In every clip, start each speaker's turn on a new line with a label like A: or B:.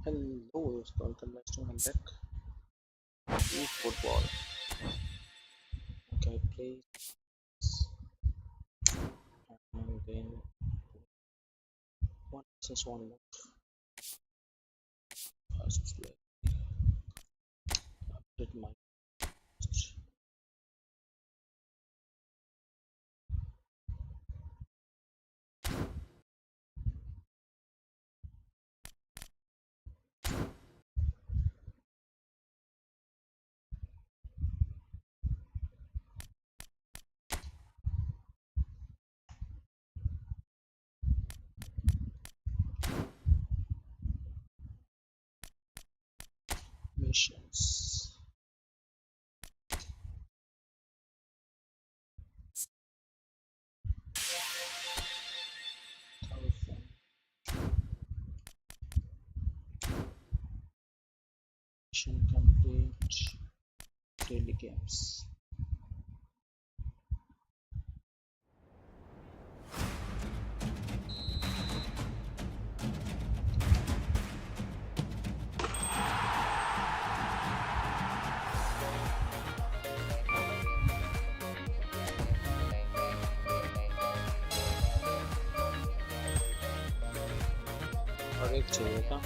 A: Hello, welcome back to my deck. eFootball. Okay, please. And then one versus one more. First play. Update my missions. Thousand. Mission complete. Daily games. और एक चाहिए था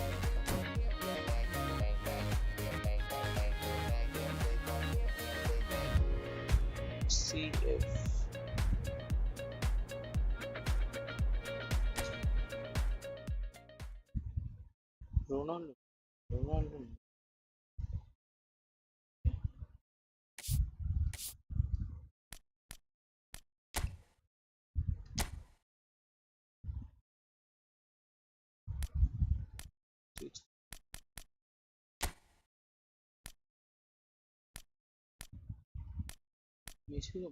A: CF Ronaldo Ronaldo Messi का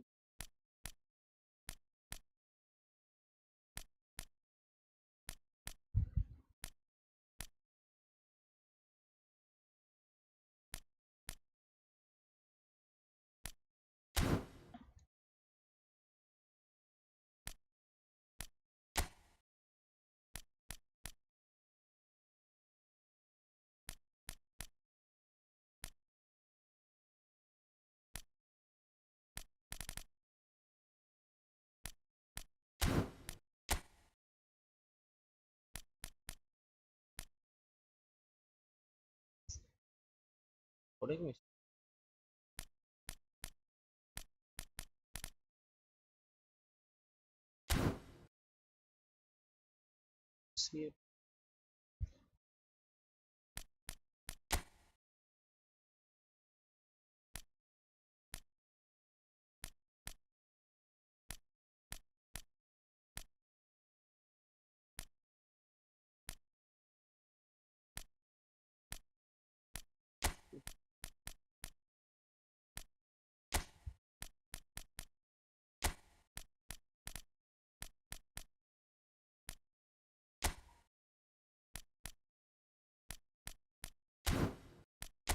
A: और एक Messi CF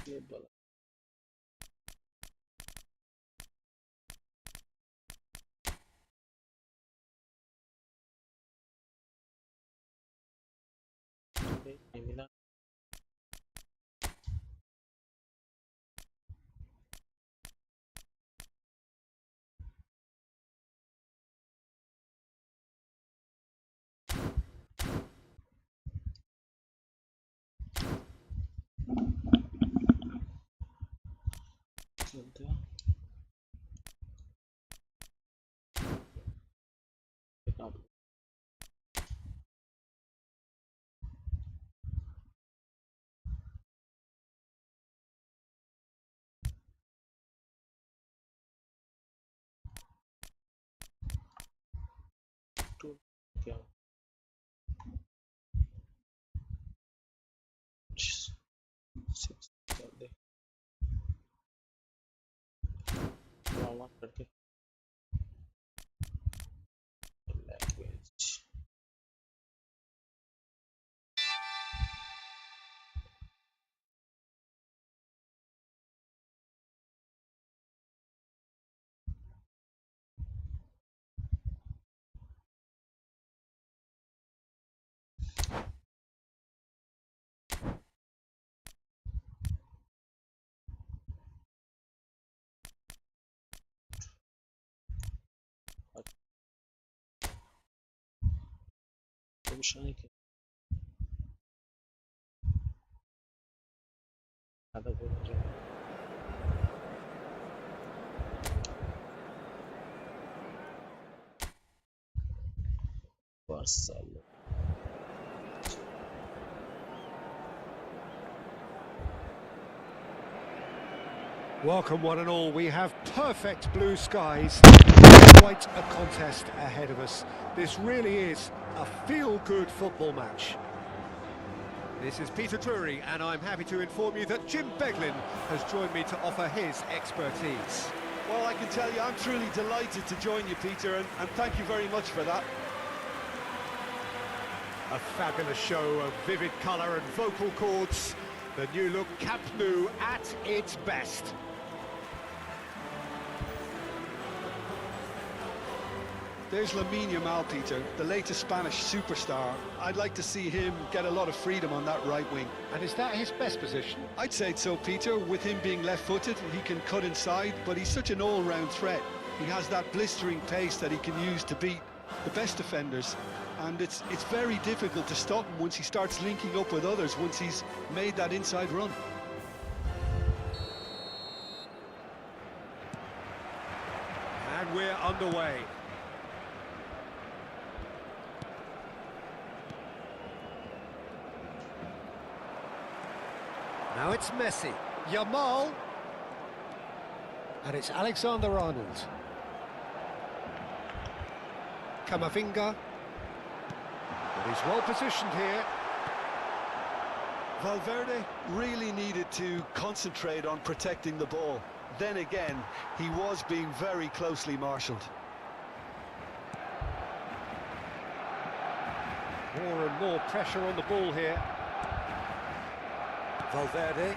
A: ये वाला नहीं मिला चलते हैं टू क्या सिक्स चल दे डाउनलोड करके language مش هيك. هذا جول جميل. بارسل.
B: Welcome one and all, we have perfect blue skies, quite a contest ahead of us. This really is a feel-good football match. This is Peter Drury and I'm happy to inform you that Jim Beglin has joined me to offer his expertise.
C: Well, I can tell you I'm truly delighted to join you, Peter, and thank you very much for that.
B: A fabulous show of vivid colour and vocal cords. The new look Camp Nou at its best.
C: There's Lamine Yamal, Peter, the latest Spanish superstar. I'd like to see him get a lot of freedom on that right wing.
B: And is that his best position?
C: I'd say so, Peter. With him being left-footed, he can cut inside, but he's such an all-round threat. He has that blistering pace that he can use to beat the best defenders. And it's very difficult to stop him once he starts linking up with others, once he's made that inside run.
B: And we're underway. Now it's Messi, Yamal, and it's Alexander-Arnold. Camavinga, but he's well positioned here.
C: Valverde really needed to concentrate on protecting the ball. Then again, he was being very closely marshalled.
B: More and more pressure on the ball here. Valverde.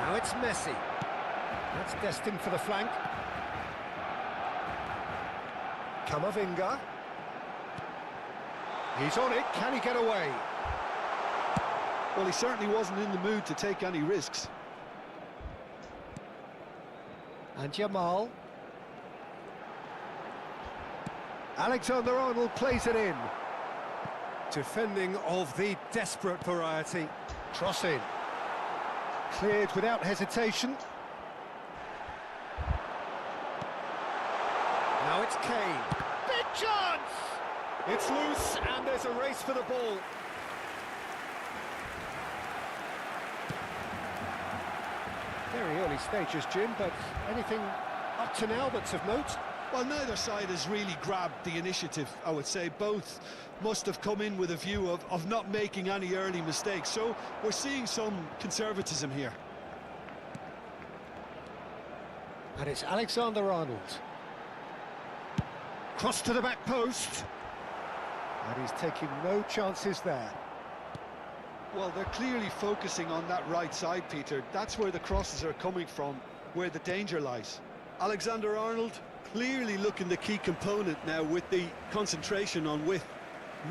B: Now it's Messi. That's destined for the flank. Camavinga. He's on it. Can he get away?
C: Well, he certainly wasn't in the mood to take any risks.
B: And Yamal. Alexander-Arnold plays it in. Defending of the desperate variety. Cross in. Cleared without hesitation. Now it's Kane. Big chance! It's loose and there's a race for the ball. Very early stages, Jim, but anything up to now that's of note?
C: Well, neither side has really grabbed the initiative, I would say. Both must have come in with a view of not making any early mistakes. So we're seeing some conservatism here.
B: And it's Alexander-Arnold. Cross to the back post. And he's taking no chances there.
C: Well, they're clearly focusing on that right side, Peter. That's where the crosses are coming from, where the danger lies. Alexander-Arnold clearly looking the key component now with the concentration on width.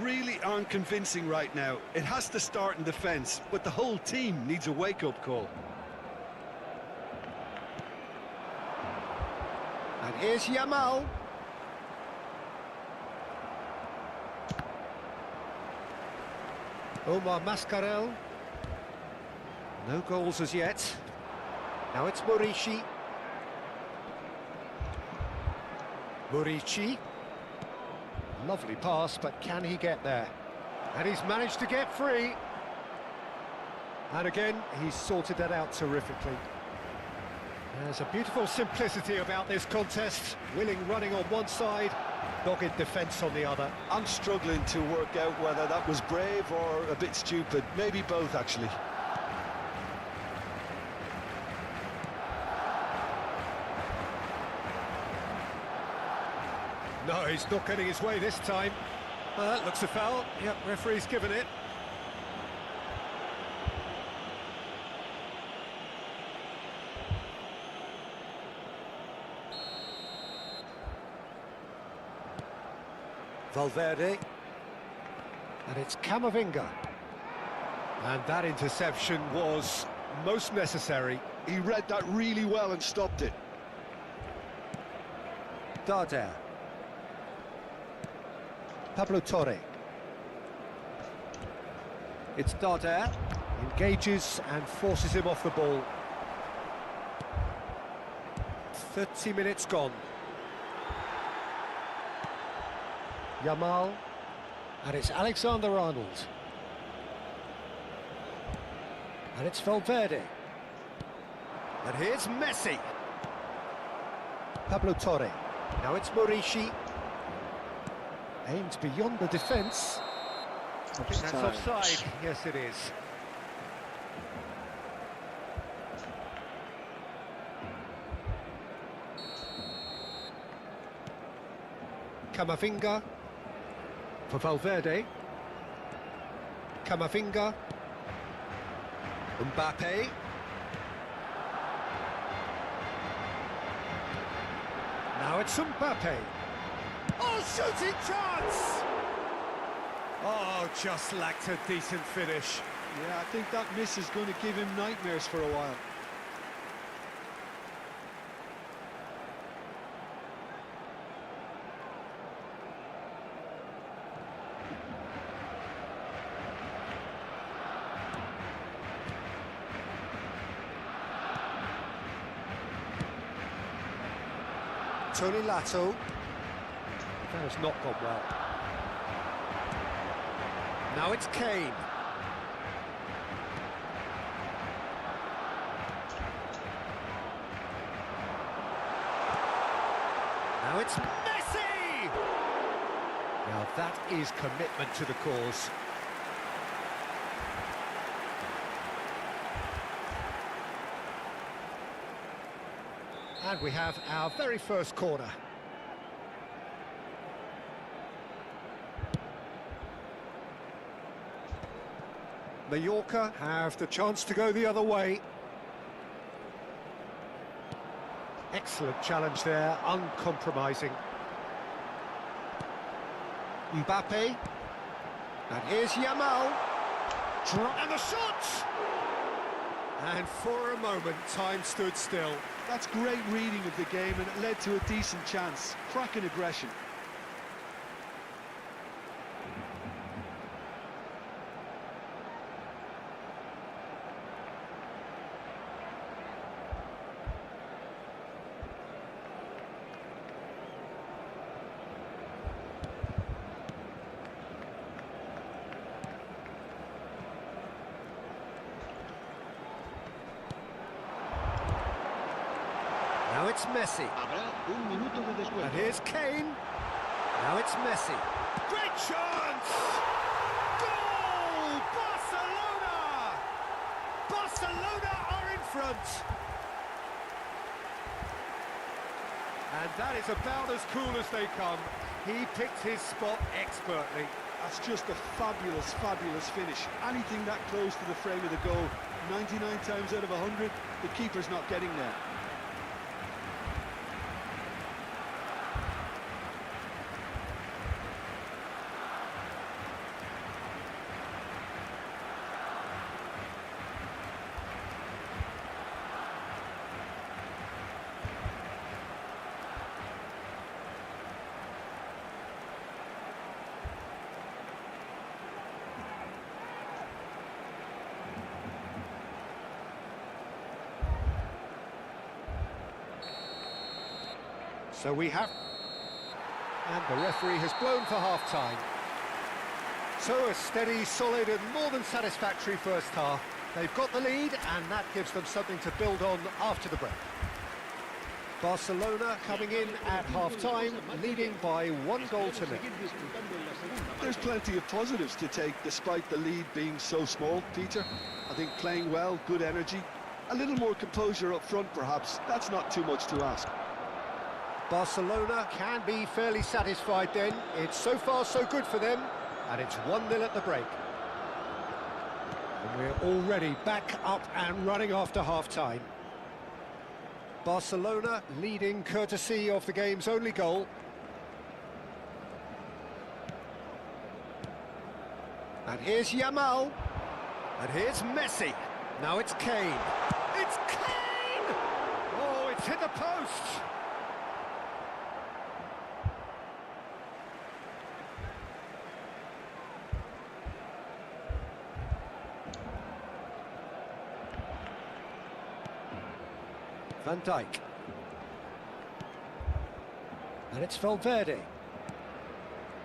C: Really aren't convincing right now. It has to start in defence, but the whole team needs a wake-up call.
B: And here's Yamal. Omar Mascarell. No goals as yet. Now it's Murici. Murici. Lovely pass, but can he get there? And he's managed to get free. And again, he's sorted that out terrifically. There's a beautiful simplicity about this contest. Willing running on one side, dogged defence on the other.
C: I'm struggling to work out whether that was brave or a bit stupid. Maybe both, actually.
B: No, he's not getting his way this time. That looks a foul. Yep, referee's given it. Valverde. And it's Camavinga. And that interception was most necessary.
C: He read that really well and stopped it.
B: Darder. Pablo Torre. It's Darder. Engages and forces him off the ball. 30 minutes gone. Yamal. And it's Alexander-Arnold. And it's Valverde. And here's Messi. Pablo Torre. Now it's Morishi. Aimed beyond the defence. I think that's offside. Yes, it is. Camavinga. For Valverde. Camavinga. Mbappe. Now it's Mbappe. Oh, shooting chance! Oh, just lacked a decent finish.
C: Yeah, I think that miss is going to give him nightmares for a while.
B: Tony Lato. That has not gone well. Now it's Kane. Now it's Messi! Now that is commitment to the cause. And we have our very first corner. Mallorca have the chance to go the other way. Excellent challenge there, uncompromising. Mbappe. And here's Yamal. And the shot! And for a moment, time stood still.
C: That's great reading of the game, and it led to a decent chance. Cracking aggression.
B: Now it's Messi. And here's Kane. Now it's Messi. Great chance! Goal! Barcelona! Barcelona are in front. And that is about as cool as they come. He picked his spot expertly.
C: That's just a fabulous, fabulous finish. Anything that close to the frame of the goal, 99 times out of 100, the keeper's not getting there.
B: So we have... And the referee has blown for half-time. So a steady, solid and more than satisfactory first half. They've got the lead and that gives them something to build on after the break. Barcelona coming in at half-time, leading by 1 goal to nil.
C: There's plenty of positives to take despite the lead being so small, Peter. I think playing well, good energy, a little more composure up front perhaps. That's not too much to ask.
B: Barcelona can be fairly satisfied then. It's so far so good for them, and it's 1-0 at the break. And we're already back up and running after half-time. Barcelona leading courtesy of the game's only goal. And here's Yamal. And here's Messi. Now it's Kane. It's Kane! Oh, it's hit the post! Van Dijk. And it's Valverde.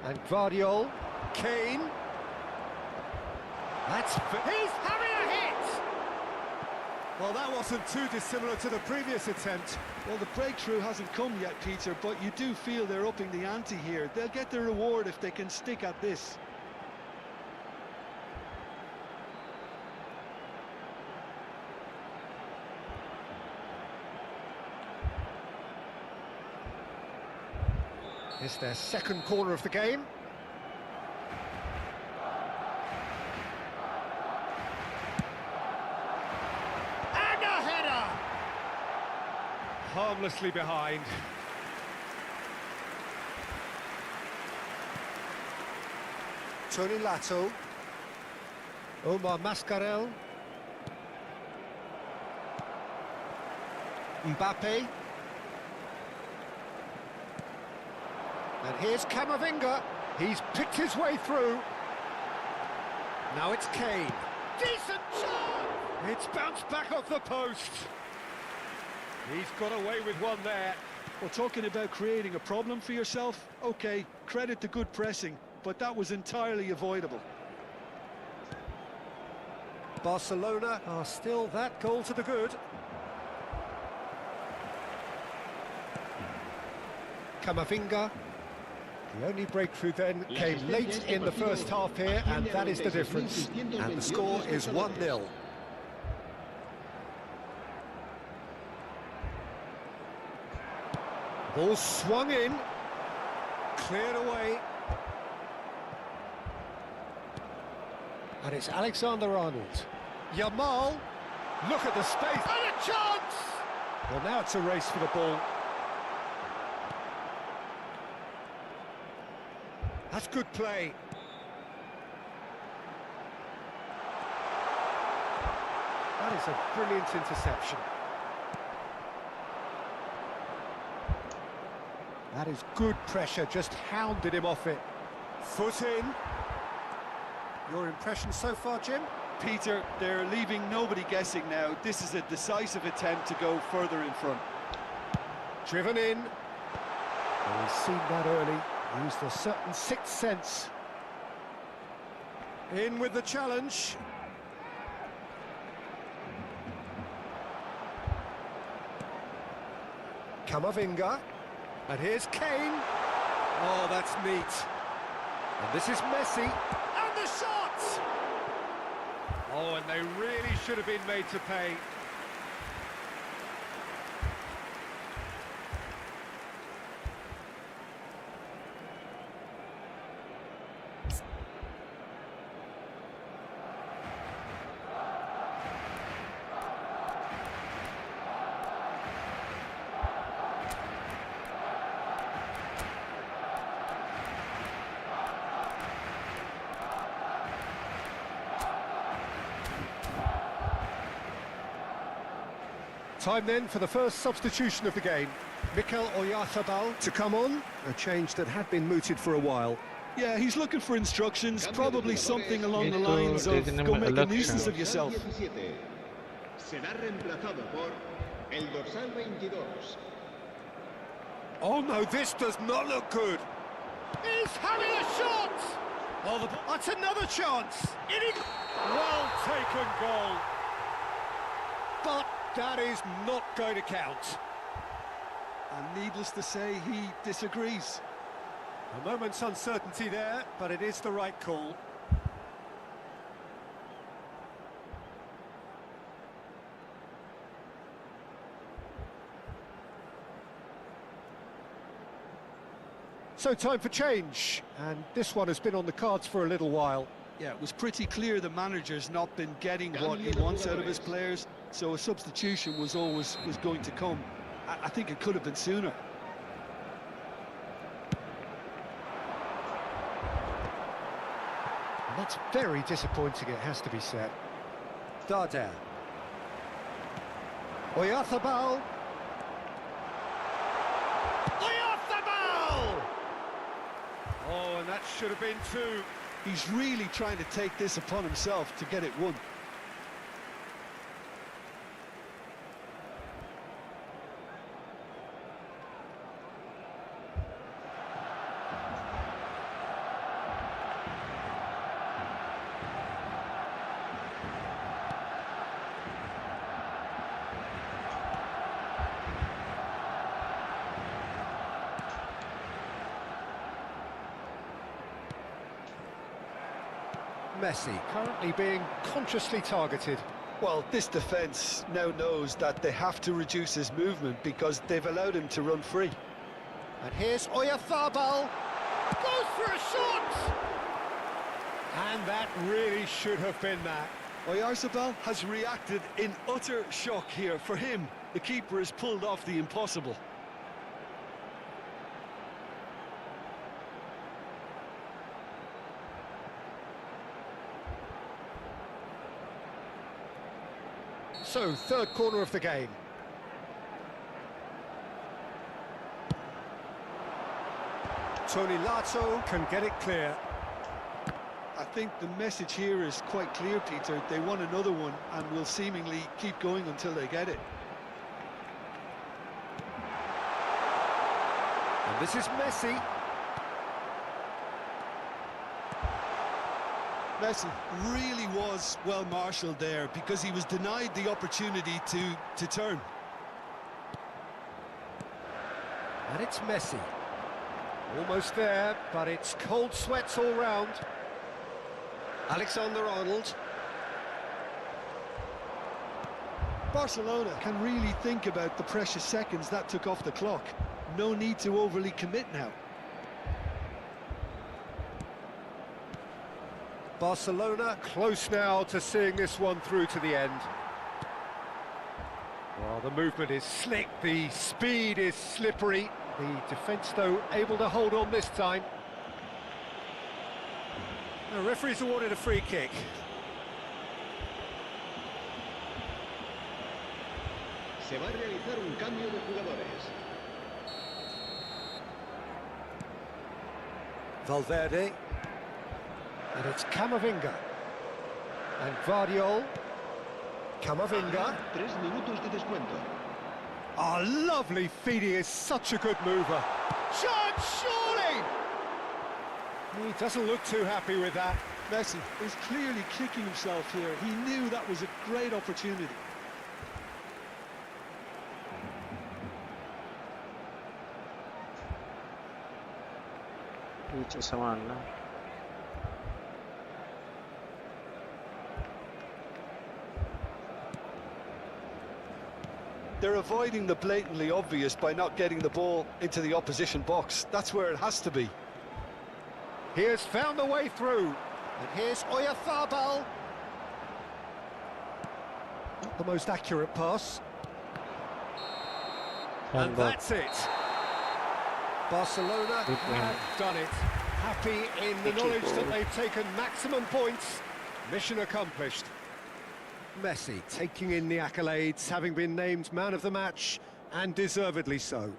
B: And Guardiola. Kane. He's having a hit! Well, that wasn't too dissimilar to the previous attempt.
C: Well, the breakthrough hasn't come yet, Peter, but you do feel they're upping the ante here. They'll get their reward if they can stick at this.
B: It's their second corner of the game. And a header! Harmlessly behind. Tony Lato. Omar Mascarell. Mbappe. And here's Camavinga. He's picked his way through. Now it's Kane. Decent shot! It's bounced back off the post. He's got away with one there.
C: Well, talking about creating a problem for yourself, okay, credit to good pressing, but that was entirely avoidable.
B: Barcelona are still that goal to the good. Camavinga. The only breakthrough then came late in the first half here, and that is the difference. And the score is 1-0. Ball swung in, cleared away. And it's Alexander-Arnold. Yamal, look at the space, and a chance! Well, now it's a race for the ball. That's good play. That is a brilliant interception. That is good pressure, just hounded him off it. Foot in. Your impression so far, Jim?
C: Peter, they're leaving nobody guessing now. This is a decisive attempt to go further in front.
B: Driven in. Well, he's seen that early. Used a certain sixth sense. In with the challenge. Camavinga. And here's Kane. Oh, that's neat. And this is Messi. And the shot! Oh, and they really should have been made to pay. Time then for the first substitution of the game. Mikel Oyarzabal to come on, a change that had been mooted for a while.
C: Yeah, he's looking for instructions, probably something along the lines of go make a nuisance of yourself.
B: Oh no, this does not look good. He's having a shot! Oh, that's another chance. Well taken goal. But that is not going to count.
C: And needless to say, he disagrees.
B: A moment's uncertainty there, but it is the right call. So time for change, and this one has been on the cards for a little while.
C: Yeah, it was pretty clear the manager's not been getting what he wants out of his players, so a substitution was going to come. I think it could have been sooner.
B: And that's very disappointing, it has to be said. Darder. Oyarzabal. Oyarzabal! Oh, and that should have been two.
C: He's really trying to take this upon himself to get it won.
B: Messi currently being consciously targeted.
C: Well, this defence now knows that they have to reduce his movement because they've allowed him to run free.
B: And here's Oyarzabal. Goes for a shot! And that really should have been that.
C: Oyarzabal has reacted in utter shock here. For him, the keeper has pulled off the impossible.
B: So, third corner of the game. Tony Lato can get it clear.
C: I think the message here is quite clear, Peter. They want another one and will seemingly keep going until they get it.
B: And this is Messi.
C: Messi really was well marshalled there because he was denied the opportunity to turn.
B: And it's Messi. Almost there, but it's cold sweats all round. Alexander-Arnold.
C: Barcelona can really think about the precious seconds that took off the clock. No need to overly commit now.
B: Barcelona close now to seeing this one through to the end. Well, the movement is slick, the speed is slippery. The defence, though, able to hold on this time. The referee's awarded a free kick.
A: Se va a realizar un cambio de jugadores.
B: Valverde. And it's Camavinga. And Guardiola. Camavinga.
A: 3 minutos de descuento.
B: Oh, lovely feed, he is such a good mover. Chance, surely! He doesn't look too happy with that.
C: Messi is clearly kicking himself here. He knew that was a great opportunity.
A: नीचे संभालना.
C: They're avoiding the blatantly obvious by not getting the ball into the opposition box. That's where it has to be.
B: He has found a way through. And here's Oyarzabal. Not the most accurate pass. And that's it. Barcelona have done it. Happy in the knowledge that they've taken maximum points. Mission accomplished. Messi taking in the accolades, having been named man of the match, and deservedly so.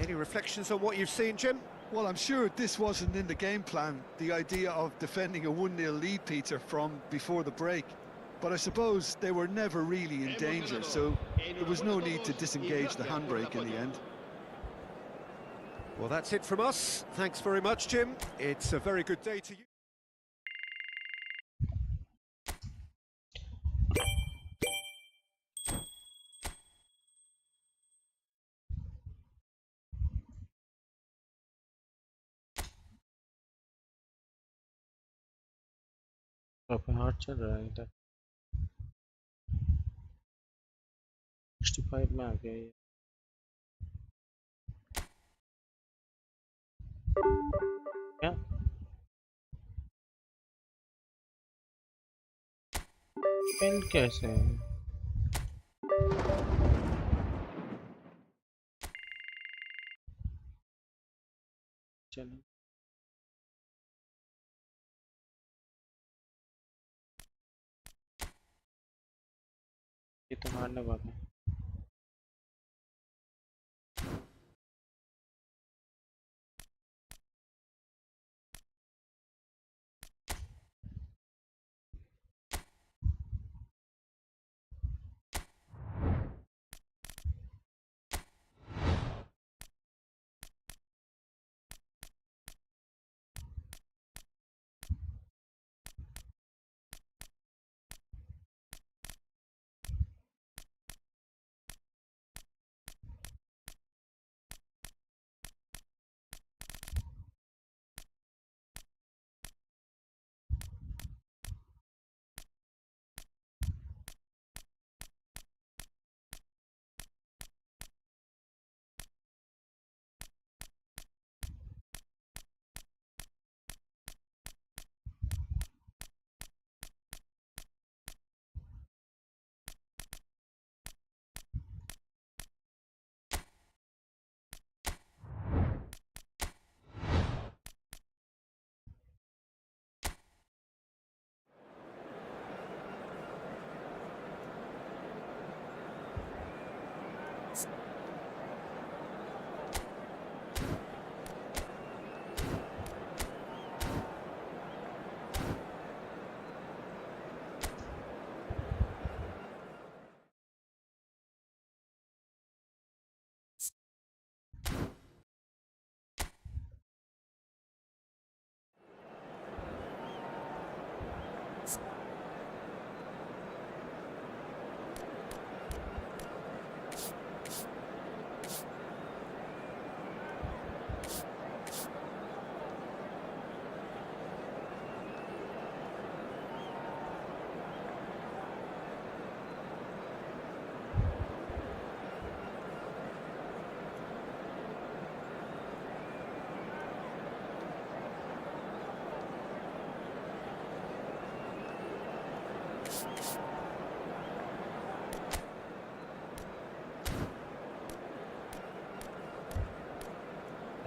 B: Any reflections on what you've seen, Jim?
C: Well, I'm sure this wasn't in the game plan, the idea of defending a 1-0 lead, Peter, from before the break. But I suppose they were never really in danger, so there was no need to disengage the handbrake in the end.
B: Well, that's it from us. Thanks very much, Jim. It's a very good day to you.
A: काफी hard चल रहा है इधर. 65 में आ गया ये. क्या? Pen कैसे है? चलो. ये तो मारने वाला है.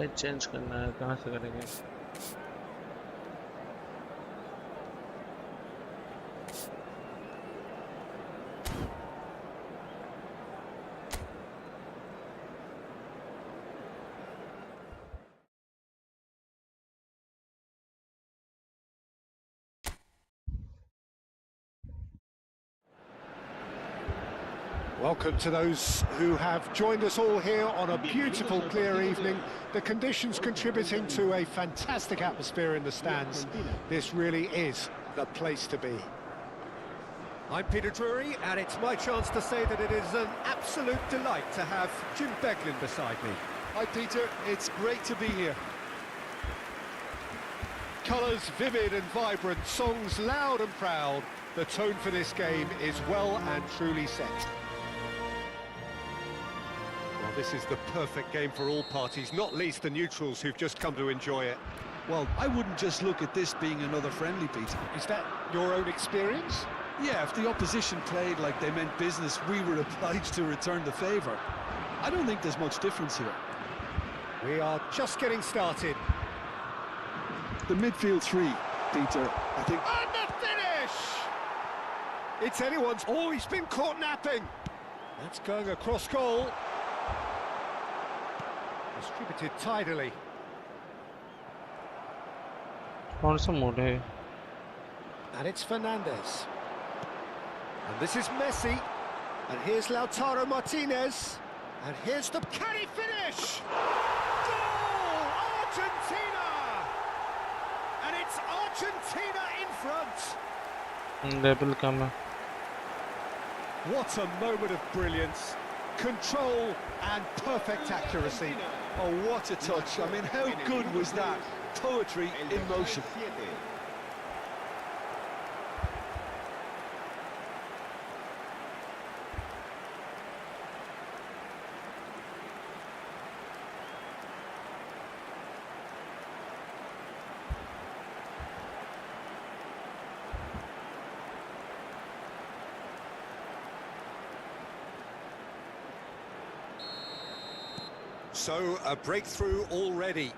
D: चेंज करना है कहाँ से करेंगे
B: Welcome to those who have joined us all here on a beautiful, clear evening. The conditions contributing to a fantastic atmosphere in the stands. This really is the place to be. I'm Peter Drury, and it's my chance to say that it is an absolute delight to have Jim Beglin beside me.
C: Hi, Peter. It's great to be here.
B: Colours vivid and vibrant, songs loud and proud. The tone for this game is well and truly set. Well, this is the perfect game for all parties, not least the neutrals who've just come to enjoy it.
C: Well, I wouldn't just look at this being another friendly, Peter.
B: Is that your own experience?
C: Yeah, if the opposition played like they meant business, we were obliged to return the favour. I don't think there's much difference here.
B: We are just getting started.
C: The midfield three, Peter, I think...
B: And the finish! It's anyone's... Oh, he's been caught napping! That's going across goal. Distributed tidily.
D: कौन सा mode है
B: And it's Fernandez. And this is Messi. And here's Lautaro Martinez. And here's the... Can he finish? Goal! Argentina! And it's Argentina in front.
D: Level कम है
B: What a moment of brilliance. Control and perfect accuracy.
C: Oh, what a touch. I mean, how good was that? Poetry in motion.
B: So, a breakthrough already.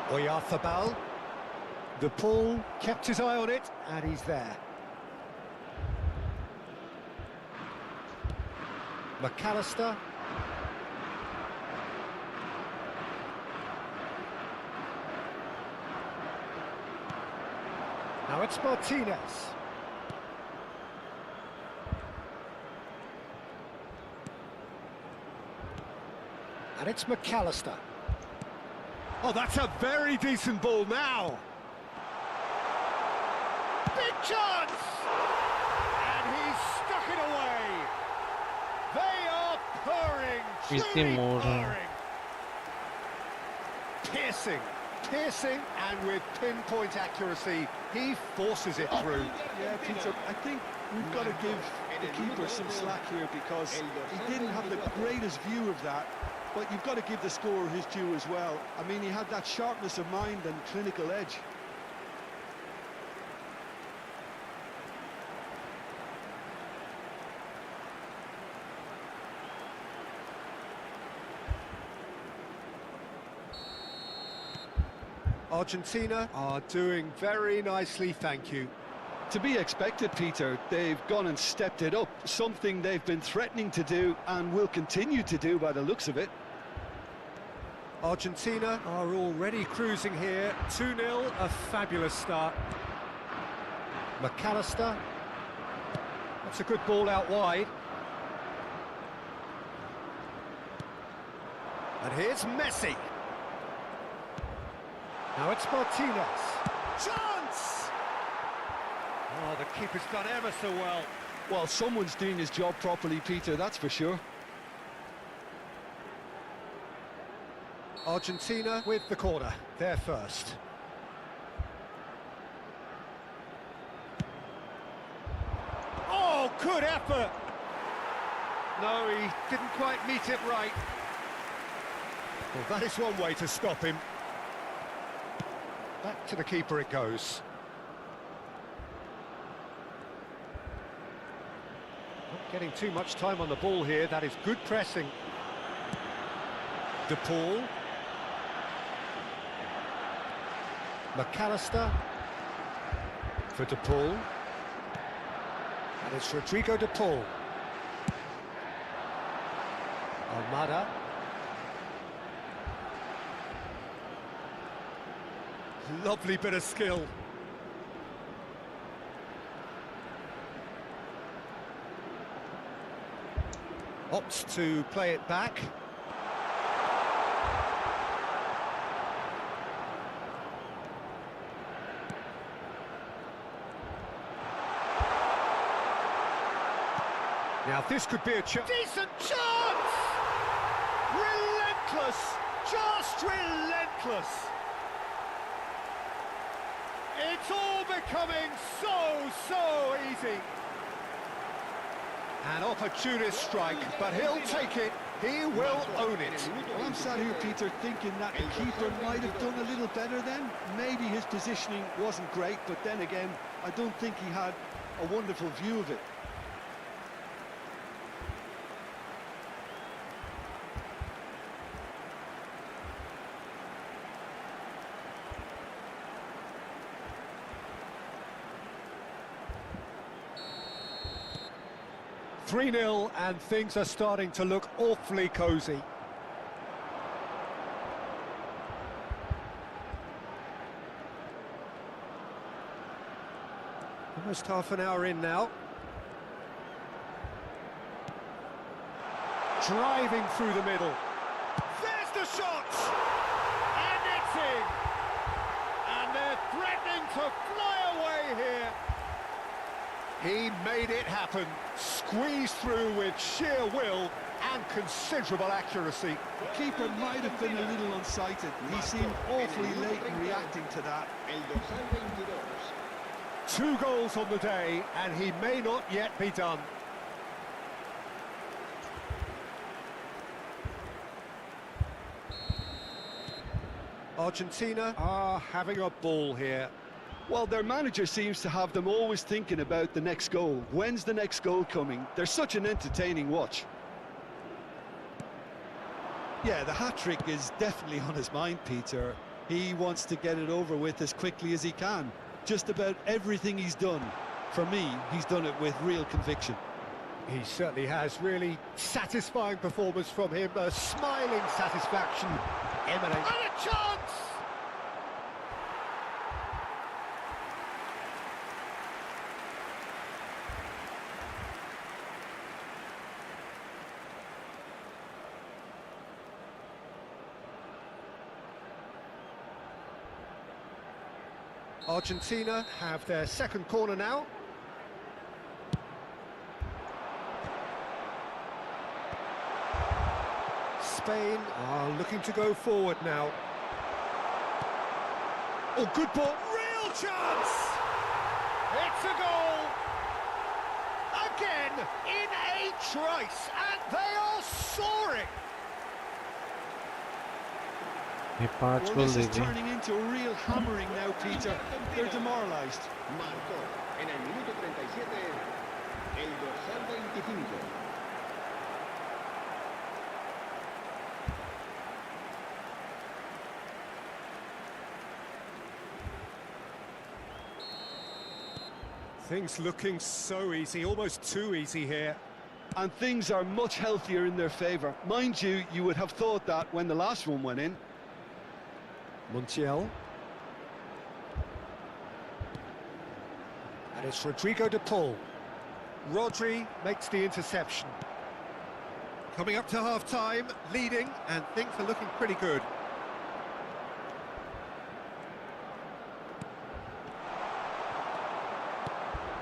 B: Oyarzabal. The Paul kept his eye on it, and he's there. McAllister. Now it's Martinez. And it's McAllister. Oh, that's a very decent ball now. Big chance! And he's stuck it away. They are purring, truly purring. Piercing, and with pinpoint accuracy, he forces it through.
C: Yeah, Peter, I think we've got to give the keeper some slack here because he didn't have the greatest view of that, but you've got to give the scorer his due as well. I mean, he had that sharpness of mind and clinical edge.
B: Argentina are doing very nicely, thank you.
C: To be expected, Peter. They've gone and stepped it up, something they've been threatening to do and will continue to do by the looks of it.
B: Argentina are already cruising here. 2-0, a fabulous start. McAllister. That's a good ball out wide. And here's Messi. Now it's Martinez. Chance! Oh, the keeper's done ever so well.
C: Well, someone's doing his job properly, Peter, that's for sure.
B: Argentina with the corner, they're first. Good effort. No, he didn't quite meet it right. Well, that is one way to stop him. Back to the keeper it goes. Not getting too much time on the ball here. That is good pressing. De Paul. McAllister. For De Paul. And it's Rodrigo De Paul. Almada. Lovely bit of skill. Opts to play it back. Now this could be a chance. Decent chance! Relentless! Just relentless! It's all becoming so easy. An opportunist strike, but he'll take it. He will own it.
C: Well, I'm sat here, Peter, thinking that the keeper might have done a little better then. Maybe his positioning wasn't great, but then again, I don't think he had a wonderful view of it.
B: "3-0 and things are starting to look awfully cosy. Almost half an hour in now. Driving through the middle. There's the shot! And it's in! And they're threatening to fly away here. He made it happen, squeezed through with sheer will and considerable accuracy.
C: The keeper might have been a little unsighted. He seemed awfully late in reacting to that.
B: 2 goals on the day, and he may not yet be done. Argentina are having a ball here.
C: Well, their manager seems to have them always thinking about the next goal. When's the next goal coming? They're such an entertaining watch. Yeah, the hat-trick is definitely on his mind, Peter. He wants to get it over with as quickly as he can. Just about everything he's done, for me, he's done it with real conviction.
B: He certainly has. Really satisfying performance from him. A smiling satisfaction emanating. And a chance! Argentina have their second corner now. Spain are looking to go forward now. Oh, good ball. Real chance! It's a goal! Again, in a trice, and they are soaring!
C: Well, this is turning into a real hammering now, Peter. They're demoralised.
A: Marcó en el minuto 37 el dorsal 25.
B: Things looking so easy, almost too easy here.
C: And things are much healthier in their favour. Mind you, you would have thought that when the last one went in.
B: Montiel. And it's Rodrigo De Paul. Rodri makes the interception. Coming up to half-time, leading, and things are looking pretty good.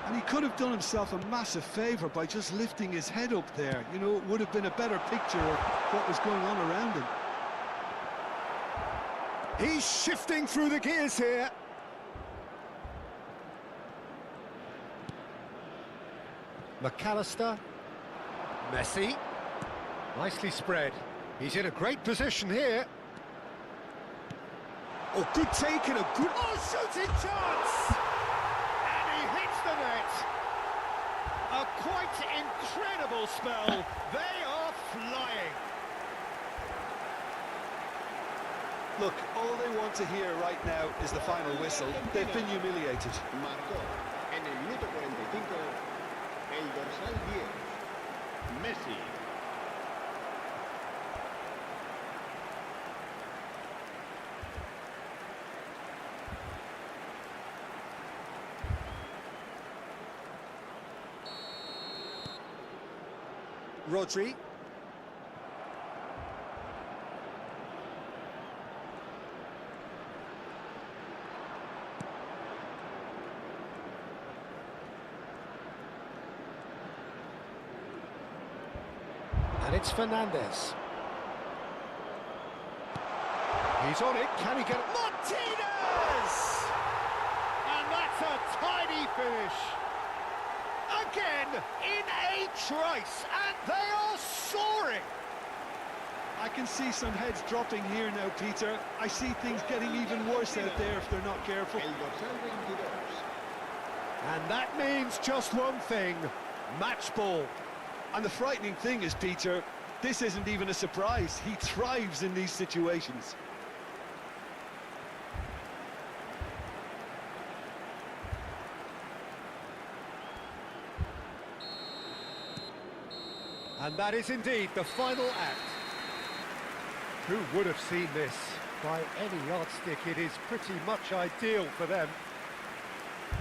C: And he could have done himself a massive favour by just lifting his head up there. You know, it would have been a better picture of what was going on around him.
B: He's shifting through the gears here. McAllister. Messi. Nicely spread. He's in a great position here. Oh, good take and a good... Oh, shooting chance! And he hits the net. A quite incredible spell. They are flying.
C: Look, all they want to hear right now is the final whistle. They've been humiliated.
A: Marcó en el minuto 45 el dorsal 10, Messi.
B: Rodri. And it's Fernandez. He's on it. Can he get it? Martinez! And that's a tiny finish. Again, in a trice, and they are soaring.
C: I can see some heads dropping here now, Peter. I see things getting even worse out there if they're not careful.
A: El dorsal 22.
B: And that means just one thing, match ball.
C: And the frightening thing is, Peter, this isn't even a surprise. He thrives in these situations.
B: And that is indeed the final act. Who would have seen this? By any yardstick, it is pretty much ideal for them.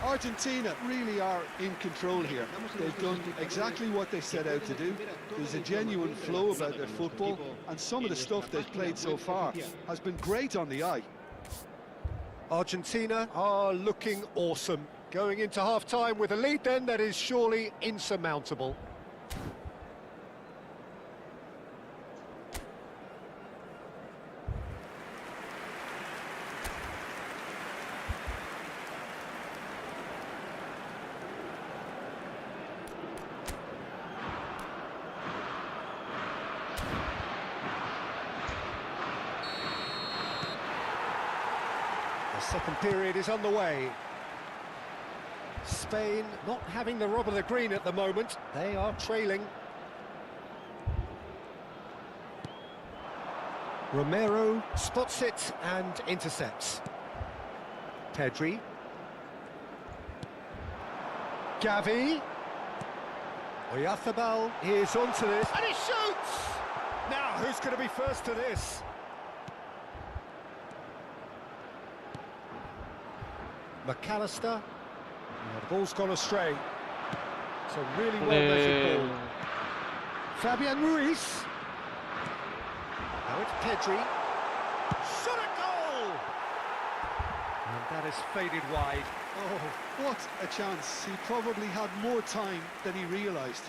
C: Argentina really are in control here. They've done exactly what they set out to do. There's a genuine flow about their football, and some of the stuff they've played so far has been great on the eye.
B: Argentina are looking awesome. Going into half-time with a lead then that is surely insurmountable. The second period is underway. Spain not having the rub of the green at the moment. They are trailing. Romero spots it and intercepts. Pedri. Gavi. Oyarzabal is onto this. And he shoots! Now, who's going to be first to this? McAllister. The ball's gone astray. It's a really well-measured ball. Fabian Ruiz. Now it's Pedri. Shot a goal! And that has faded wide.
C: Oh, what a chance. He probably had more time than he realised.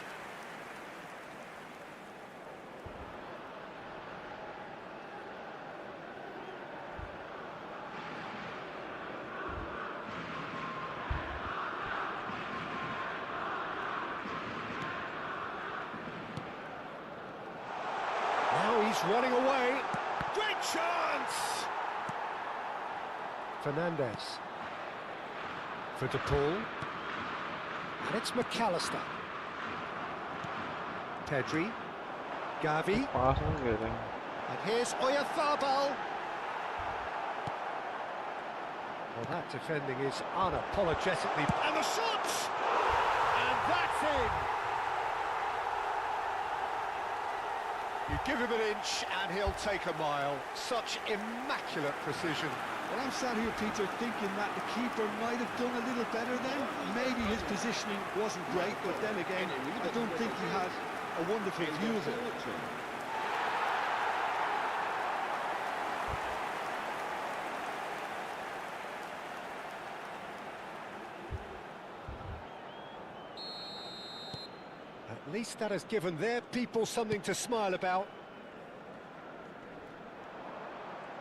B: He's running away. Great chance! Fernandez. For De Paul. And it's McAllister. Pedri. Gavi. And here's Oyarzabal. Well, that defending is unapologetically... And the shot! And that's in! You give him an inch and he'll take a mile. Such immaculate precision.
C: Well, I'm sat here, Peter, thinking that the keeper might have done a little better then. Maybe his positioning wasn't great, but then again, I don't think he had a wonderful view of it.
B: At least that has given their people something to smile about.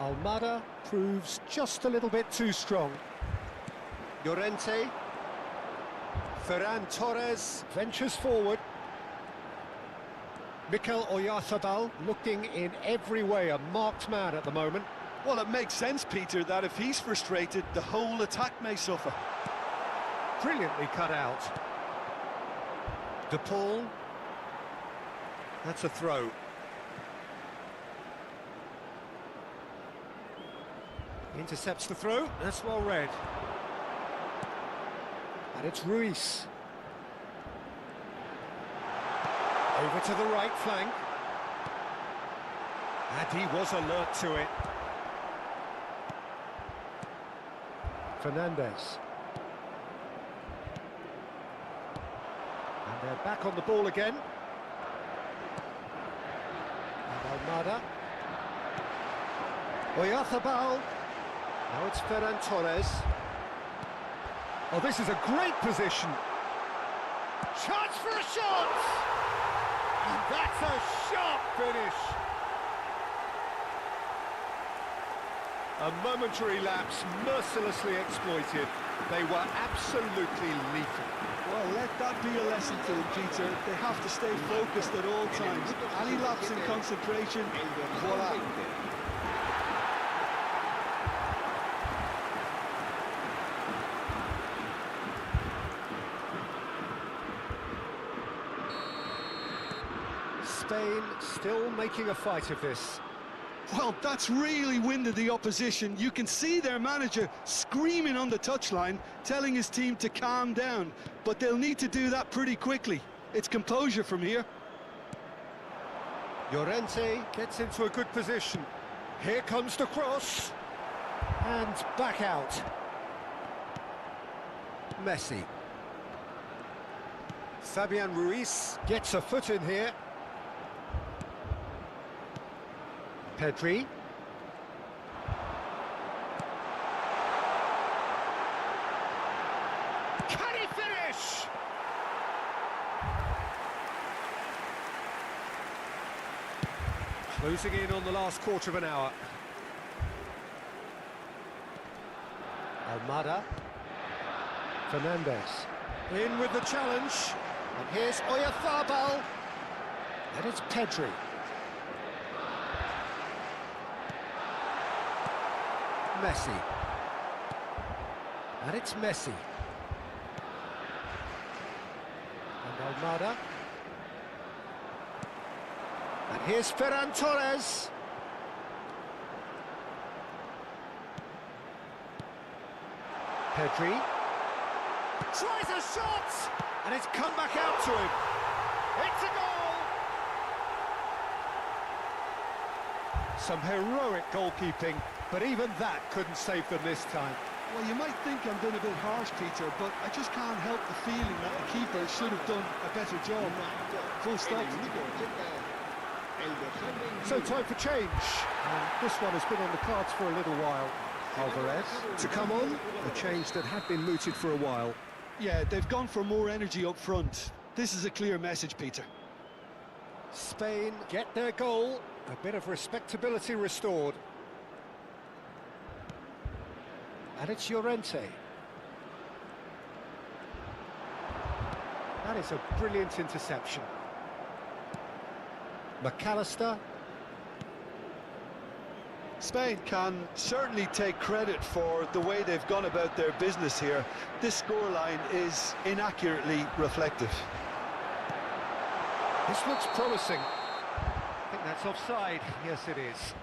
B: Almada proves just a little bit too strong. Llorente. Ferran Torres ventures forward. Mikel Oyarzabal looking in every way a marked man at the moment.
C: Well, it makes sense, Peter, that if he's frustrated, the whole attack may suffer.
B: Brilliantly cut out. De Paul. That's a throw. Intercepts the throw. That's well read. And it's Ruiz. Over to the right flank. And he was alert to it. Fernandez. And they're back on the ball again. And Almada. Oyarzabal. Now it's Ferran Torres. Oh, this is a great position. Chance for a shot! And that's a sharp finish. A momentary lapse, mercilessly exploited. They were absolutely lethal.
C: Well, let that be a lesson to them, Peter. They have to stay focused at all times. Any lapse in concentration, voila.
B: Spain still making a fight of this.
C: Well, that's really winded the opposition. You can see their manager screaming on the touchline, telling his team to calm down. But they'll need to do that pretty quickly. It's composure from here.
B: Llorente gets into a good position. Here comes the cross. And back out. Messi. Fabian Ruiz gets a foot in here. Pedri. Can he finish? Closing in on the last quarter of an hour. Almada. Fernandez. In with the challenge. And here's Oyarzabal. And it's Pedri. Messi. And it's Messi. And Almada. And here's Ferran Torres. Pedri. Tries a shot! And it's come back out to him. It's a goal! Some heroic goalkeeping, but even that couldn't save them this time.
C: Well, you might think I'm being a bit harsh, Peter, but I just can't help the feeling that the keeper should have done a better job. Full stop.
B: So time for change. And this one has been on the cards for a little while. Alvarez to come on, a change that had been mooted for a while.
C: Yeah, they've gone for more energy up front. This is a clear message, Peter.
B: Spain get their goal, a bit of respectability restored. And it's Llorente. That is a brilliant interception. McAllister.
C: Spain can certainly take credit for the way they've gone about their business here. This scoreline is inaccurately reflective.
B: This looks promising. I think that's offside. Yes, it is.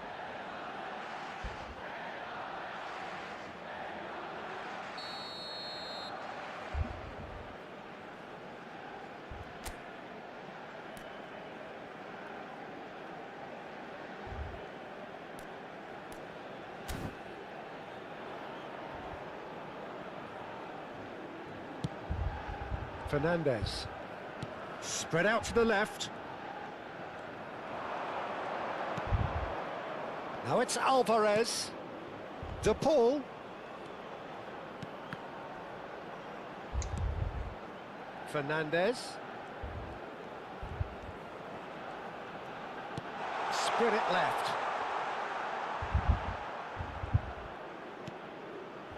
B: Fernandez. Spread out to the left. Now it's Alvarez. De Paul. Fernandez. Spread it left.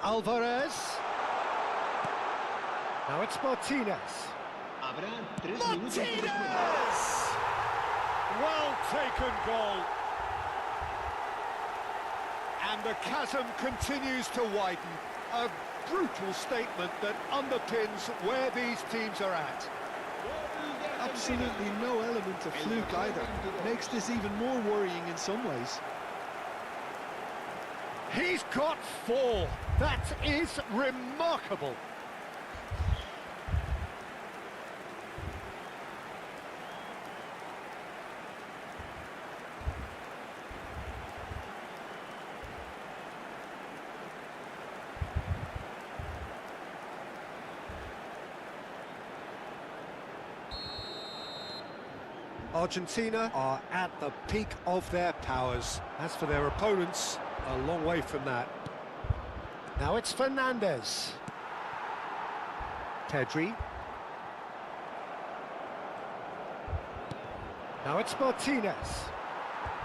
B: Alvarez. Now it's Martinez.
A: Habrá 3 minutos de descuento.
B: Martinez! Well taken goal. And the chasm continues to widen. A brutal statement that underpins where these teams are at.
C: Absolutely no element of fluke either. Makes this even more worrying in some ways.
B: He's got 4. That is remarkable. Argentina are at the peak of their powers. As for their opponents, a long way from that. Now it's Fernandez. Pedri. Now it's Martinez.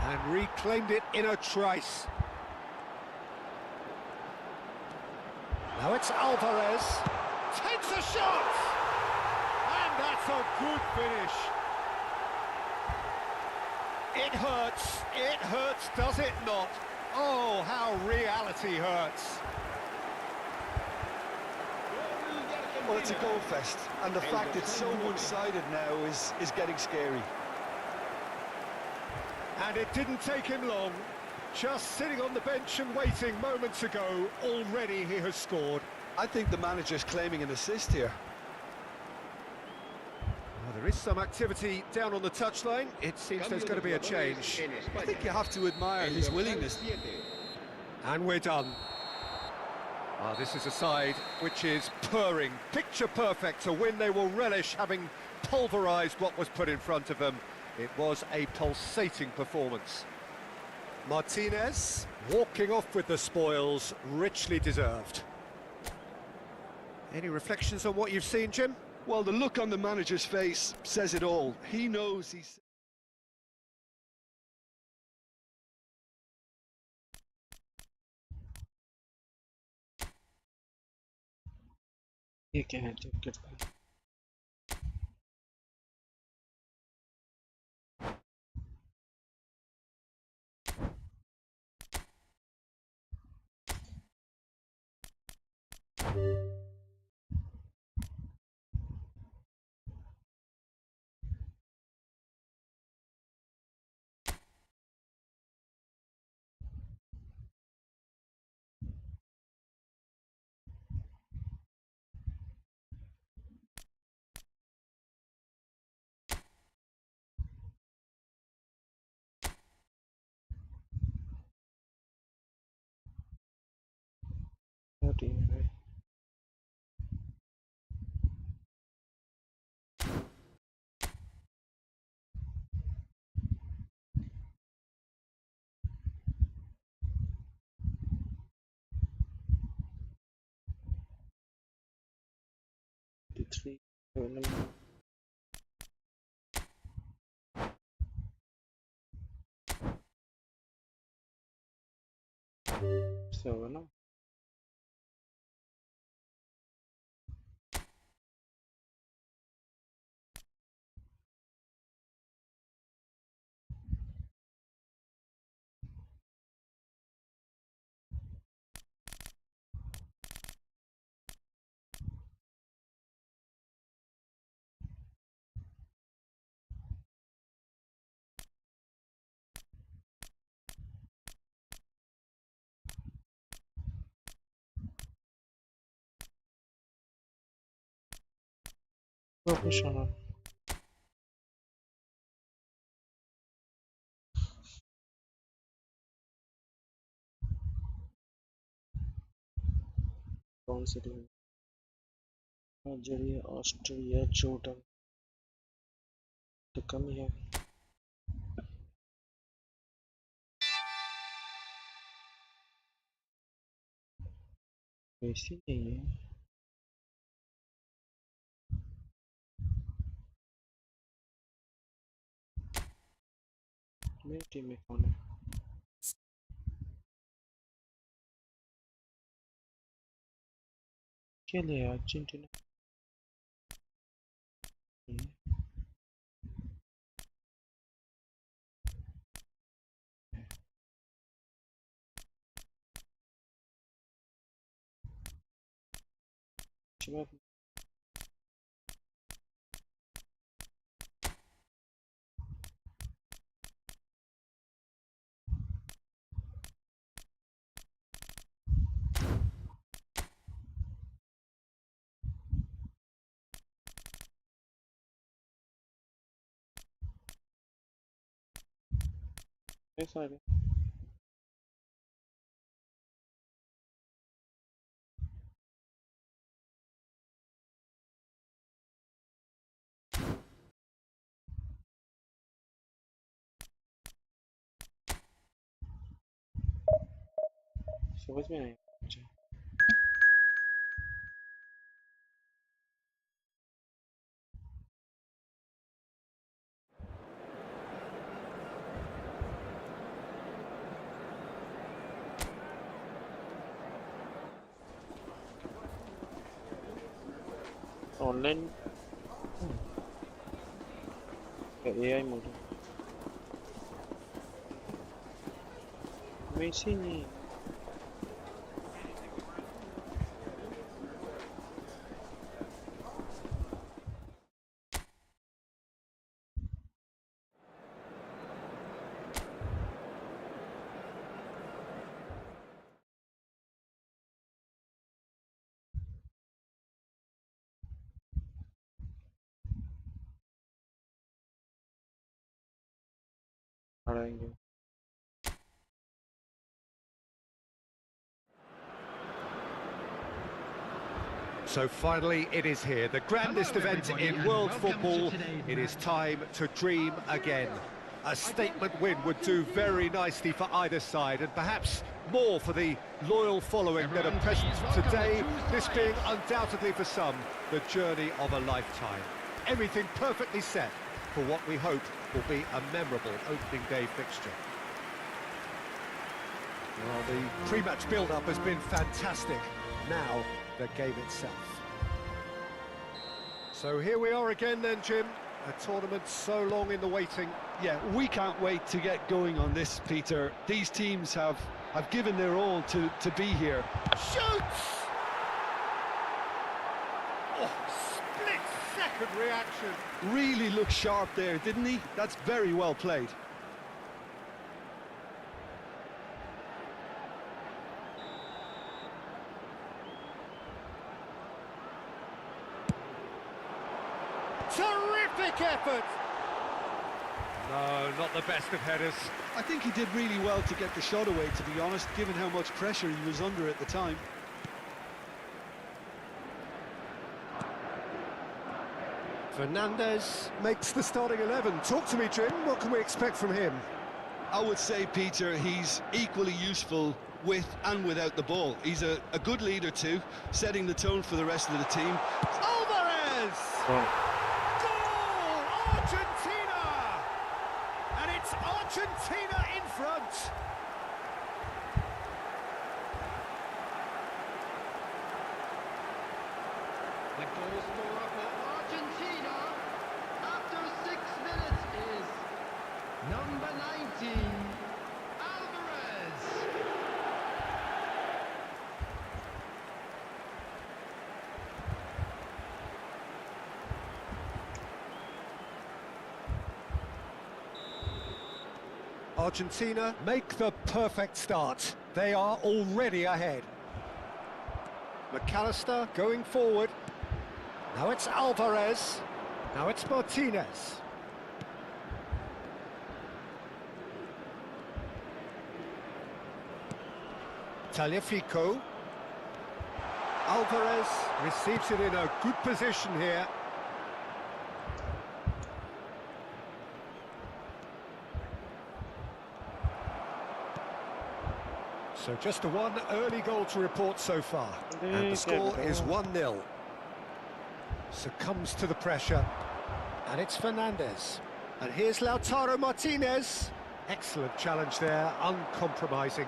B: And reclaimed it in a trice. Now it's Alvarez. Takes a shot! And that's a good finish. It hurts, does it not? Oh, how reality hurts.
C: Well, it's a goal fest, and the fact it's so one-sided now is getting scary.
B: And it didn't take him long. Just sitting on the bench and waiting moments ago, already he has scored.
C: I think the manager's claiming an assist here.
B: Well, there is some activity down on the touchline. It seems there's going to be a change.
C: I think you have to admire his willingness.
B: And we're done. This is a side which is purring, picture perfect, a win they will relish, having pulverised what was put in front of them. It was a pulsating performance. Martinez walking off with the spoils, richly deserved. Any reflections on what you've seen, Jim?
C: Well, the look on the manager's face says it all. He knows he's...
D: ये क्या है check करता हूँ क्या team है भाई three seven professional कौन सी team Nigeria Australia Jordan तो कम ही है वैसी नहीं है मेरी टीम में कौन है क्या लिया Argentina Mm. شباب ايه صاير؟ سويت معي اونلاين اي موجود ميسيني على
B: So finally it is here, the grandest event in world football. It is time to dream again. A statement win would do very nicely for either side, and perhaps more for the loyal following that are present today, this being undoubtedly for some the journey of a lifetime. Everything perfectly set for what we hope will be a memorable opening day fixture. Well, the pre-match build-up has been fantastic. Now, the game itself. So here we are again then, Jim. A tournament so long in the waiting.
C: Yeah, we can't wait to get going on this, Peter. These teams have given their all to be here.
B: Shoots! Oh, split-second reaction.
C: Really looked sharp there, didn't he? That's very well played.
B: Terrific effort! No, not the best of headers.
C: I think he did really well to get the shot away, to be honest, given how much pressure he was under at the time.
B: Fernandez makes the starting 11. Talk to me, Jim. What can we expect from him?
C: I would say, Peter, he's equally useful with and without the ball. He's a good leader too, setting the tone for the rest of the team.
B: Alvarez!
D: Oh.
B: Goal! Argentina! And it's Argentina in front.
E: The goal scorer for Argentina after 6 minutes is number 19, Alvarez.
B: Argentina make the perfect start. They are already ahead. McAllister going forward. Now it's Alvarez. Now it's Martinez. Tagliafico. Alvarez receives it in a good position here. So just the one early goal to report so far. And the score is 1-0. Succumbs to the pressure. And it's Fernandez. And here's Lautaro Martinez. Excellent challenge there, uncompromising.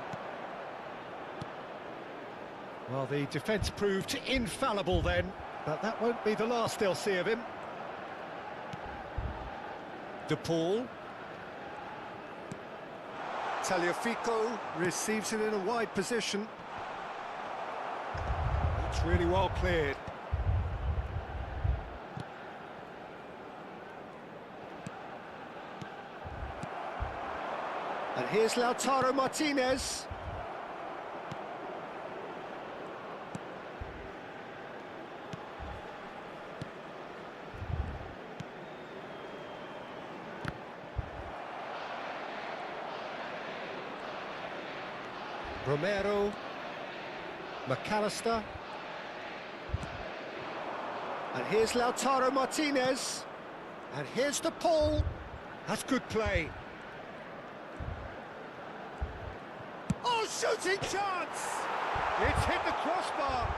B: Well, the defence proved infallible then, but that won't be the last they'll see of him. DePaul. Tagliafico receives it in a wide position. It's really well cleared. And here's Lautaro Martinez. Romero, McAllister, and here's Lautaro Martinez, and here's DePaul. That's good play. Oh, shooting chance! It's hit the crossbar.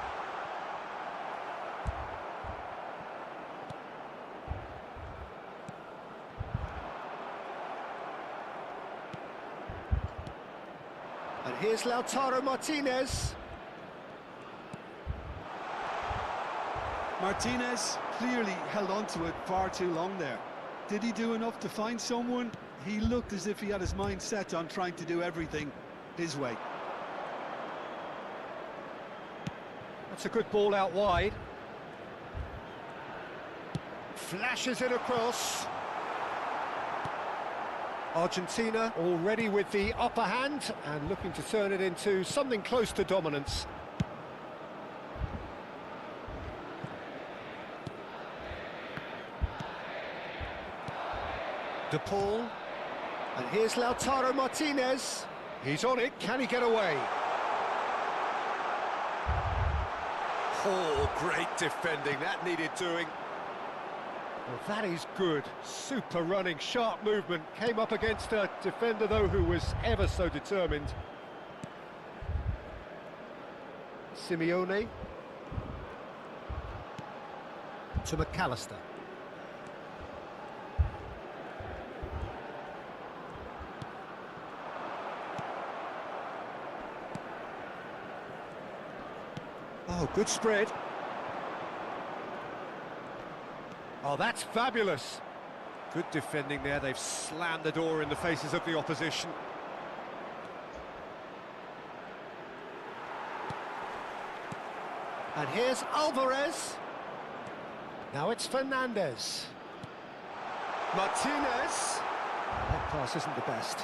B: And here's Lautaro Martinez.
C: Martinez clearly held on to it far too long there. Did he do enough to find someone? He looked as if he had his mind set on trying to do everything his way.
B: That's a good ball out wide. Flashes it across. Argentina already with the upper hand and looking to turn it into something close to dominance. DePaul, and here's Lautaro Martinez. He's on it, can he get away? Oh, great defending, that needed doing. Well, that is good, super running, sharp movement. Came up against a defender, though, who was ever so determined. Simeone to McAllister. Oh, good spread. Oh, that's fabulous. Good defending there. They've slammed the door in the faces of the opposition. And here's Alvarez. Now it's Fernandez. Martinez. That pass isn't the best.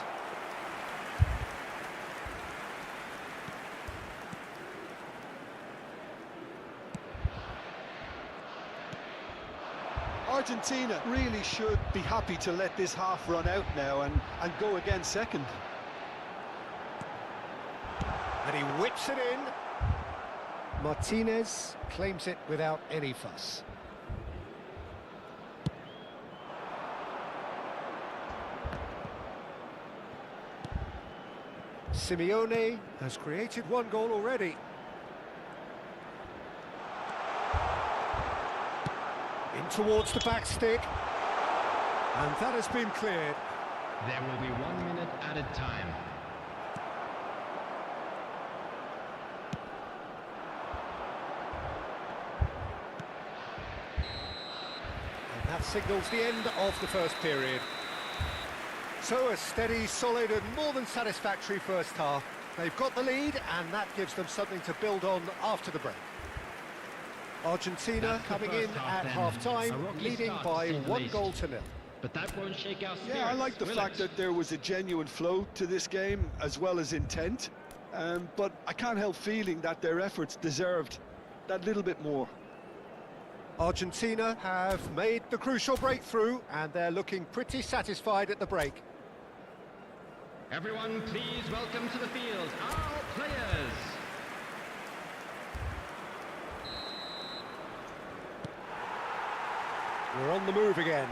C: Argentina really should be happy to let this half run out now and go again second.
B: And he whips it in. Martinez claims it without any fuss. Simeone has created one goal already. In towards the back stick. And that has been cleared.
E: There will be 1 minute added time.
B: And that signals the end of the first period. So a steady, solid and more than satisfactory first half. They've got the lead and that gives them something to build on after the break. Argentina coming in at half-time, leading by 1-0.
E: But that won't shake our spirits.
C: Yeah, I like the fact that there was a genuine flow to this game as well as intent. But I can't help feeling that their efforts deserved that little bit more.
B: Argentina have made the crucial breakthrough and they're looking pretty satisfied at the break.
E: Everyone, please welcome to the field our players.
B: We're on the move again.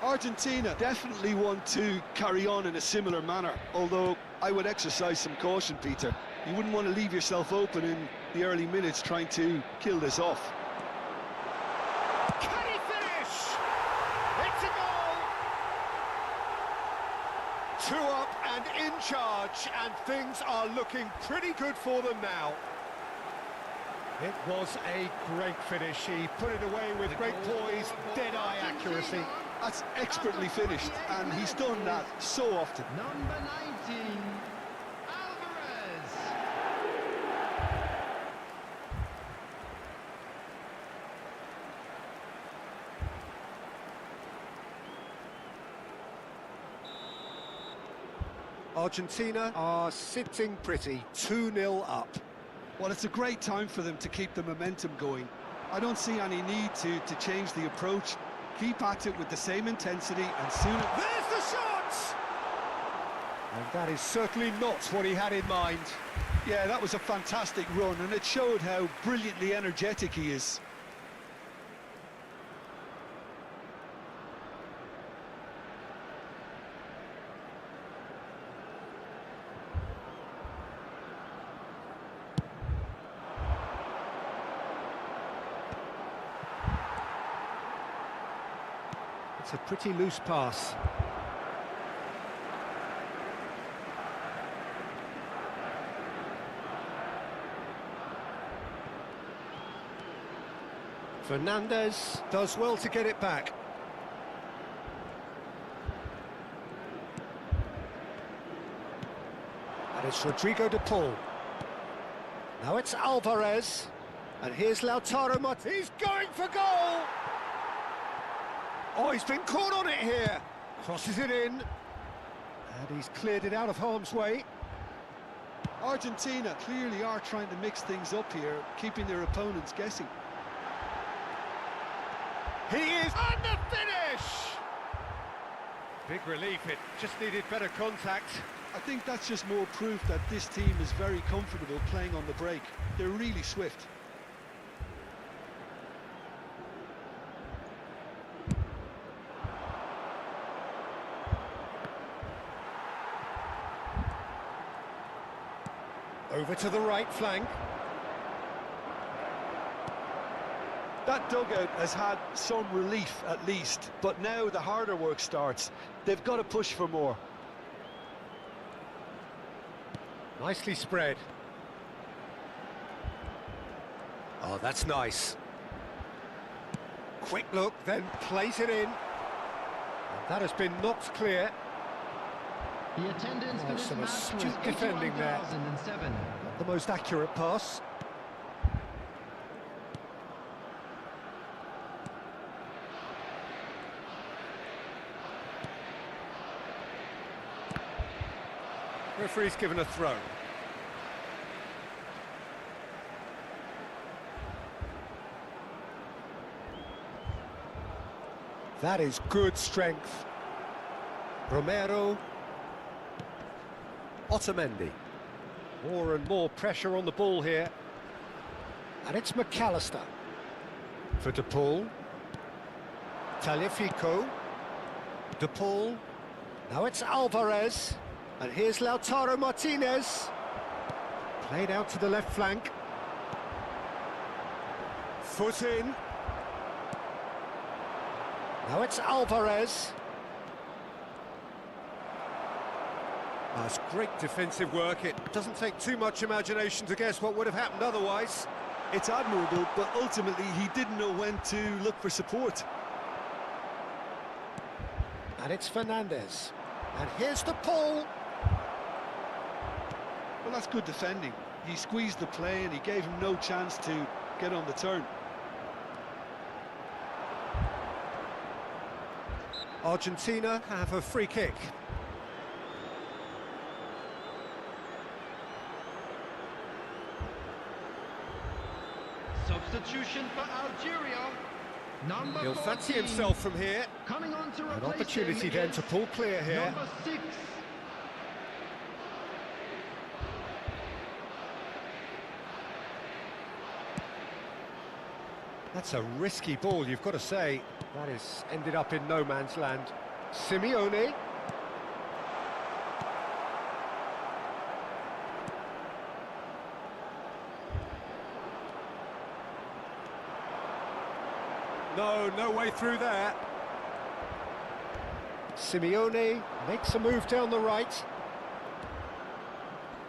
C: Argentina definitely want to carry on in a similar manner, although I would exercise some caution, Peter. You wouldn't want to leave yourself open in the early minutes trying to kill this off.
B: Can he finish? It's a goal! 2 up and in charge, and things are looking pretty good for them now. It was a great finish. He put it away with great poise, dead-eye accuracy.
C: That's expertly finished, and he's done that so often.
E: Number 19, Alvarez.
B: Argentina are sitting pretty, 2-0 up.
C: Well, it's a great time for them to keep the momentum going. I don't see any need to change the approach. Keep at it with the same intensity, and soon...
B: There's the shot! And that is certainly not what he had in mind.
C: Yeah, that was a fantastic run, and it showed how brilliantly energetic he is.
B: It's a pretty loose pass. Fernandez does well to get it back. And it's Rodrigo de Paul. Now it's Alvarez. And here's Lautaro Martinez. He's going for goal! Oh, he's been caught on it here. Crosses it in. And he's cleared it out of harm's way.
C: Argentina clearly are trying to mix things up here, keeping their opponents guessing.
B: He is on the finish! Big relief, it just needed better contact.
C: I think that's just more proof that this team is very comfortable playing on the break. They're really swift.
B: Over to the right flank.
C: That dugout has had some relief at least, but now the harder work starts. They've got to push for more.
B: Nicely spread. Oh, that's nice. Quick look, then plays it in. And that has been knocked clear.
E: The attendance for this
B: Some
E: match
B: astute
E: was
B: defending there.
E: 81,007.
B: Not the most accurate pass. Referee's given a throw. That is good strength. Romero. Otamendi. More and more pressure on the ball here. And it's McAllister. For De Paul. Tagliafico. De Paul. Now it's Alvarez. And here's Lautaro Martinez. Played out to the left flank. Foot in. Now it's Alvarez. That's great defensive work. It doesn't take too much imagination to guess what would have happened otherwise.
C: It's admirable, but ultimately he didn't know when to look for support.
B: And it's Fernandez. And here's the Paul.
C: Well, that's good defending. He squeezed the play and he gave him no chance to get on the turn.
B: Argentina have a free kick.
E: Substitution for Algeria. Number
B: He'll fancy
E: 14.
B: himself from here.
E: Coming on to
B: An
E: replace
B: opportunity
E: him
B: then
E: is
B: to pull clear here.
E: Number 6.
B: That's a risky ball, you've got to say. That has ended up in no man's land. Simeone. No way through there. Simeone makes a move down the right.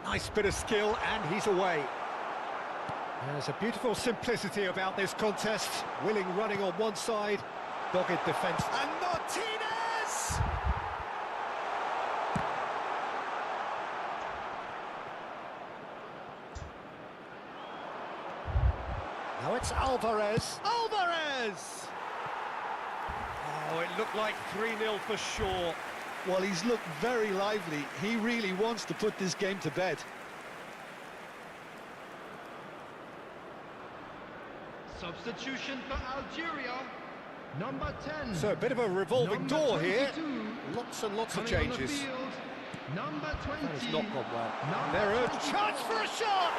B: Nice bit of skill, and he's away. There's a beautiful simplicity about this contest. Willing running on one side, Dogged defence. And Martinez! Now it's Alvarez. Alvarez! Oh, it looked like 3-0 for sure.
C: Well, he's looked very lively. He really wants to put this game to bed.
E: Substitution for Algeria. Number 10.
B: So a bit of a revolving
E: Number
B: door here.
E: 22.
B: Lots and lots of
E: Coming on the
B: changes.
E: field, number 20.
B: That has not gone well.
E: Number
B: There is
E: 25.
B: chance for a shot!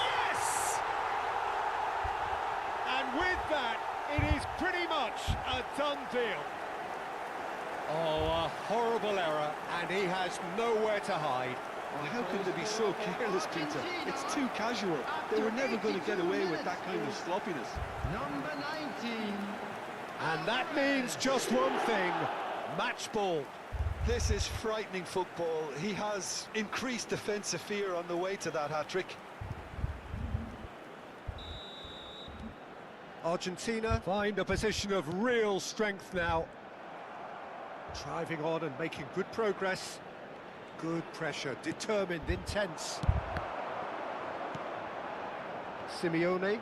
B: Yes! And with that, it is pretty much a done deal. Oh, a horrible error, and he has nowhere to hide.
C: Oh, how could they be so careless, Peter? It's too casual. They were never going to get away with that kind of sloppiness.
E: Number 19.
B: And that means just one thing, match ball.
C: This is frightening football. He has increased defensive fear on the way to that hat-trick.
B: Argentina find a position of real strength now. Driving on and making good progress. Good pressure, determined, intense. Simeone.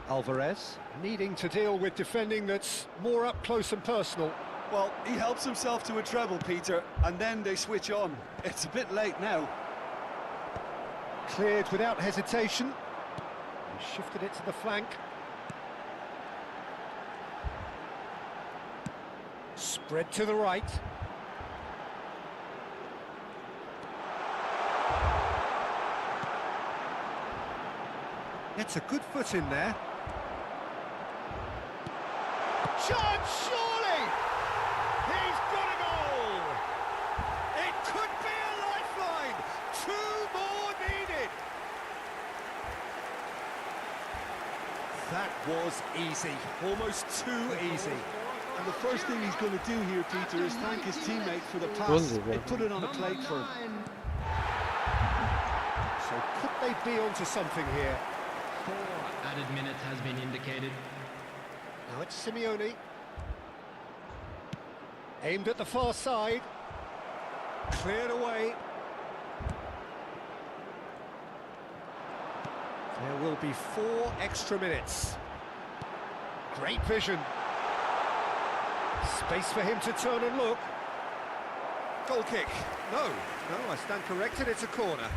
B: Alvarez, needing to deal with defending that's more up close and personal.
C: Well, he helps himself to a treble, Peter, and then they switch on. It's a bit late now.
B: Cleared without hesitation. He shifted it to the flank. Spread to the right. Gets a good foot in there. Chance, surely! He's got a goal! It could be a lifeline! 2 more needed! That was easy, almost too easy.
C: And the first thing he's going to do here, Peter, is thank his teammate for the pass. It put it on a plate for him.
B: So could they be onto something here?
E: 4 added minutes has been indicated.
B: Now it's Simeone. Aimed at the far side. Cleared away. There will be 4 extra minutes. Great vision. Space for him to turn and look. Goal kick. No, I stand corrected, it's a corner.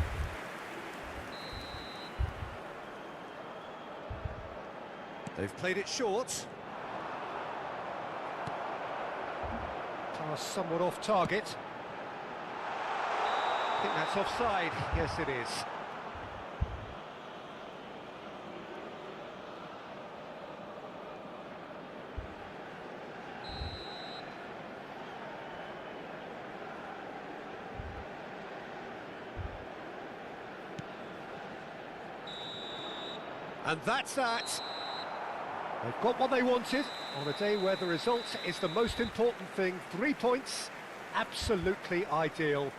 B: They've played it short. Pass somewhat off target. I think that's offside. Yes, it is. And that's that. They've got what they wanted on a day where the result is the most important thing. 3 points, absolutely ideal.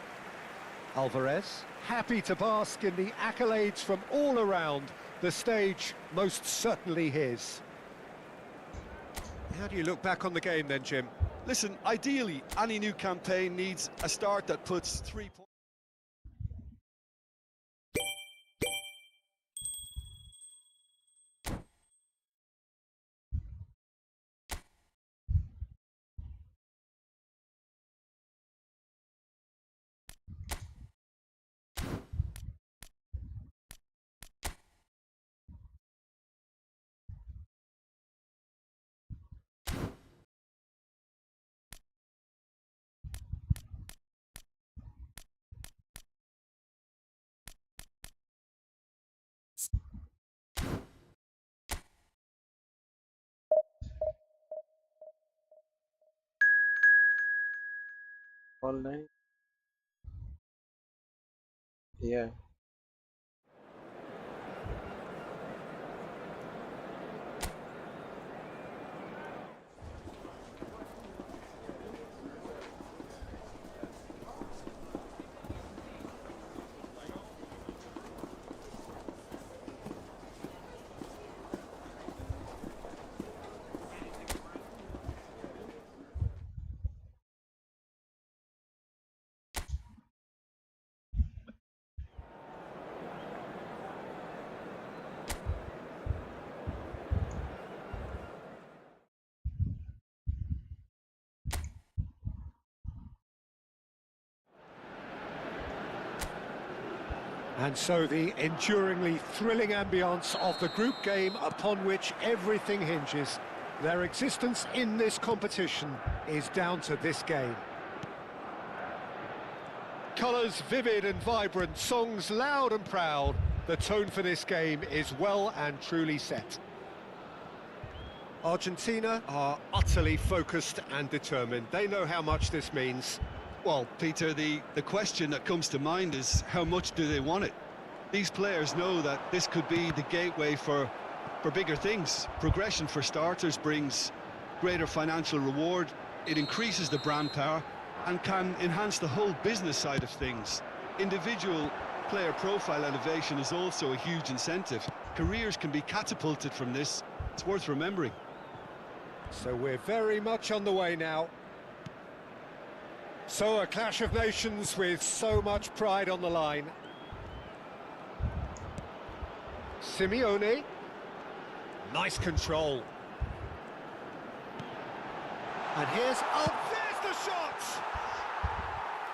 B: Alvarez, happy to bask in the accolades from all around. The stage most certainly his. How do you look back on the game then, Jim?
C: Listen, ideally, any new campaign needs a start that puts 3 points.
D: Online. Yeah.
B: And so the enduringly thrilling ambience of the group game upon which everything hinges. Their existence in this competition is down to this game. Colours vivid and vibrant, songs loud and proud. The tone for this game is well and truly set. Argentina are utterly focused and determined. They know how much this means.
C: Well, Peter, the question that comes to mind is how much do they want it? These players know that this could be the gateway for bigger things. Progression, for starters, brings greater financial reward. It increases the brand power and can enhance the whole business side of things. Individual player profile elevation is also a huge incentive. Careers can be catapulted from this. It's worth remembering.
B: So we're very much on the way now. So a clash of nations with so much pride on the line. Simeone. Nice control. And here's... oh, there's the shot!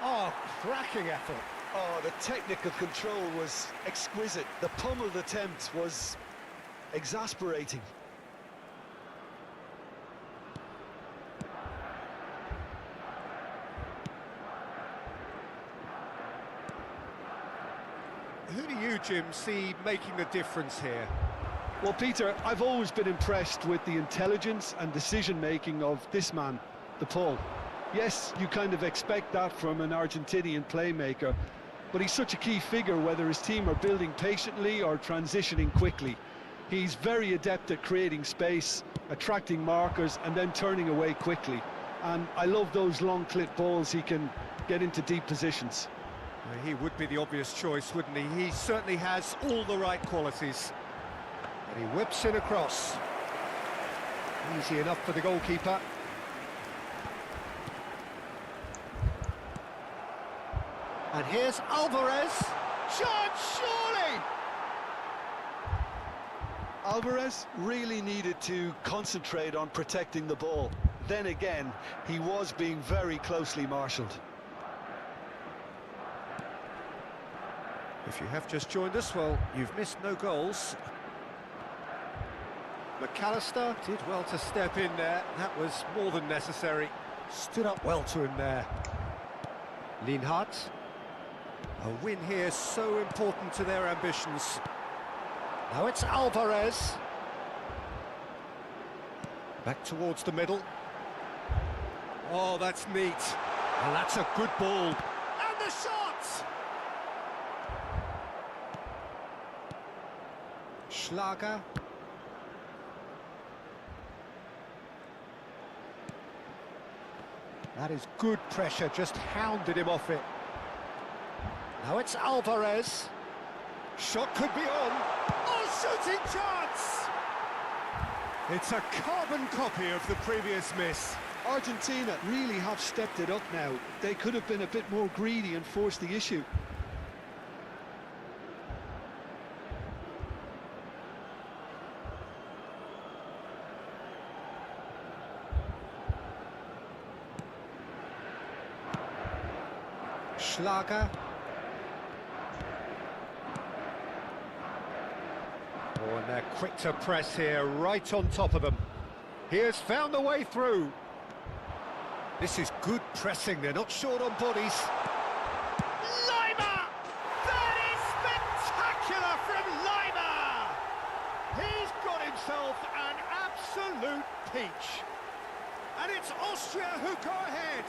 B: Oh, cracking effort.
C: Oh, the technical control was exquisite. The pummeled attempt was exasperating.
B: Who do you, Jim, see making the difference here?
C: Well, Peter, I've always been impressed with the intelligence and decision-making of this man, the Paul. Yes, you kind of expect that from an Argentinian playmaker, but he's such a key figure whether his team are building patiently or transitioning quickly. He's very adept at creating space, attracting markers, and then turning away quickly. And I love those long clip balls he can get into deep positions.
B: He would be the obvious choice, wouldn't he? He certainly has all the right qualities. And he whips in across. Easy enough for the goalkeeper. And here's Alvarez. Shot, surely!
C: Alvarez really needed to concentrate on protecting the ball. Then again, he was being very closely marshalled.
B: If you have just joined us, well, you've missed no goals. McAllister did well to step in there. That was more than necessary. Stood up well to him there. Lienhardt. A win here so important to their ambitions. Now it's Alvarez. Back towards the middle. Oh, that's neat. And that's a good ball. And the shot! Schlager. That is good pressure, just hounded him off it. Now it's Alvarez. Shot could be on. Oh, shooting chance! It's a carbon copy of the previous miss.
C: Argentina really have stepped it up now. They could have been a bit more greedy and forced the issue.
B: Schlager. Oh, and they're quick to press here, right on top of them. He has found the way through. This is good pressing, they're not short on bodies. Lima! That is spectacular from Lima! He's got himself an absolute peach. And it's Austria who go ahead.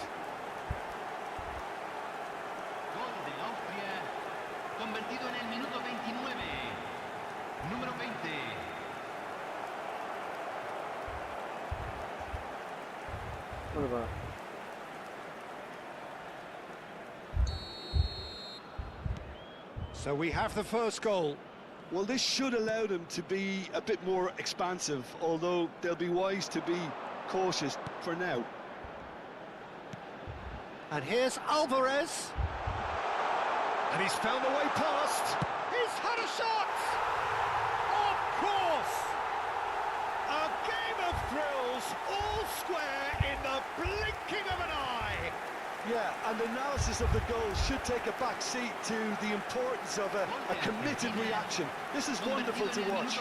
E: Gol de Austria, convertido en el minuto 29. Número 20.
D: What about?
B: So we have the first goal.
C: Well, this should allow them to be a bit more expansive, although they'll be wise to be cautious for now.
B: And here's Alvarez. And he's found the way past. He's had a shot! Of course! A game of thrills, all square in the blinking of an eye.
C: Yeah, and analysis of the goal should take a back seat to the importance of a committed reaction. This is wonderful to watch.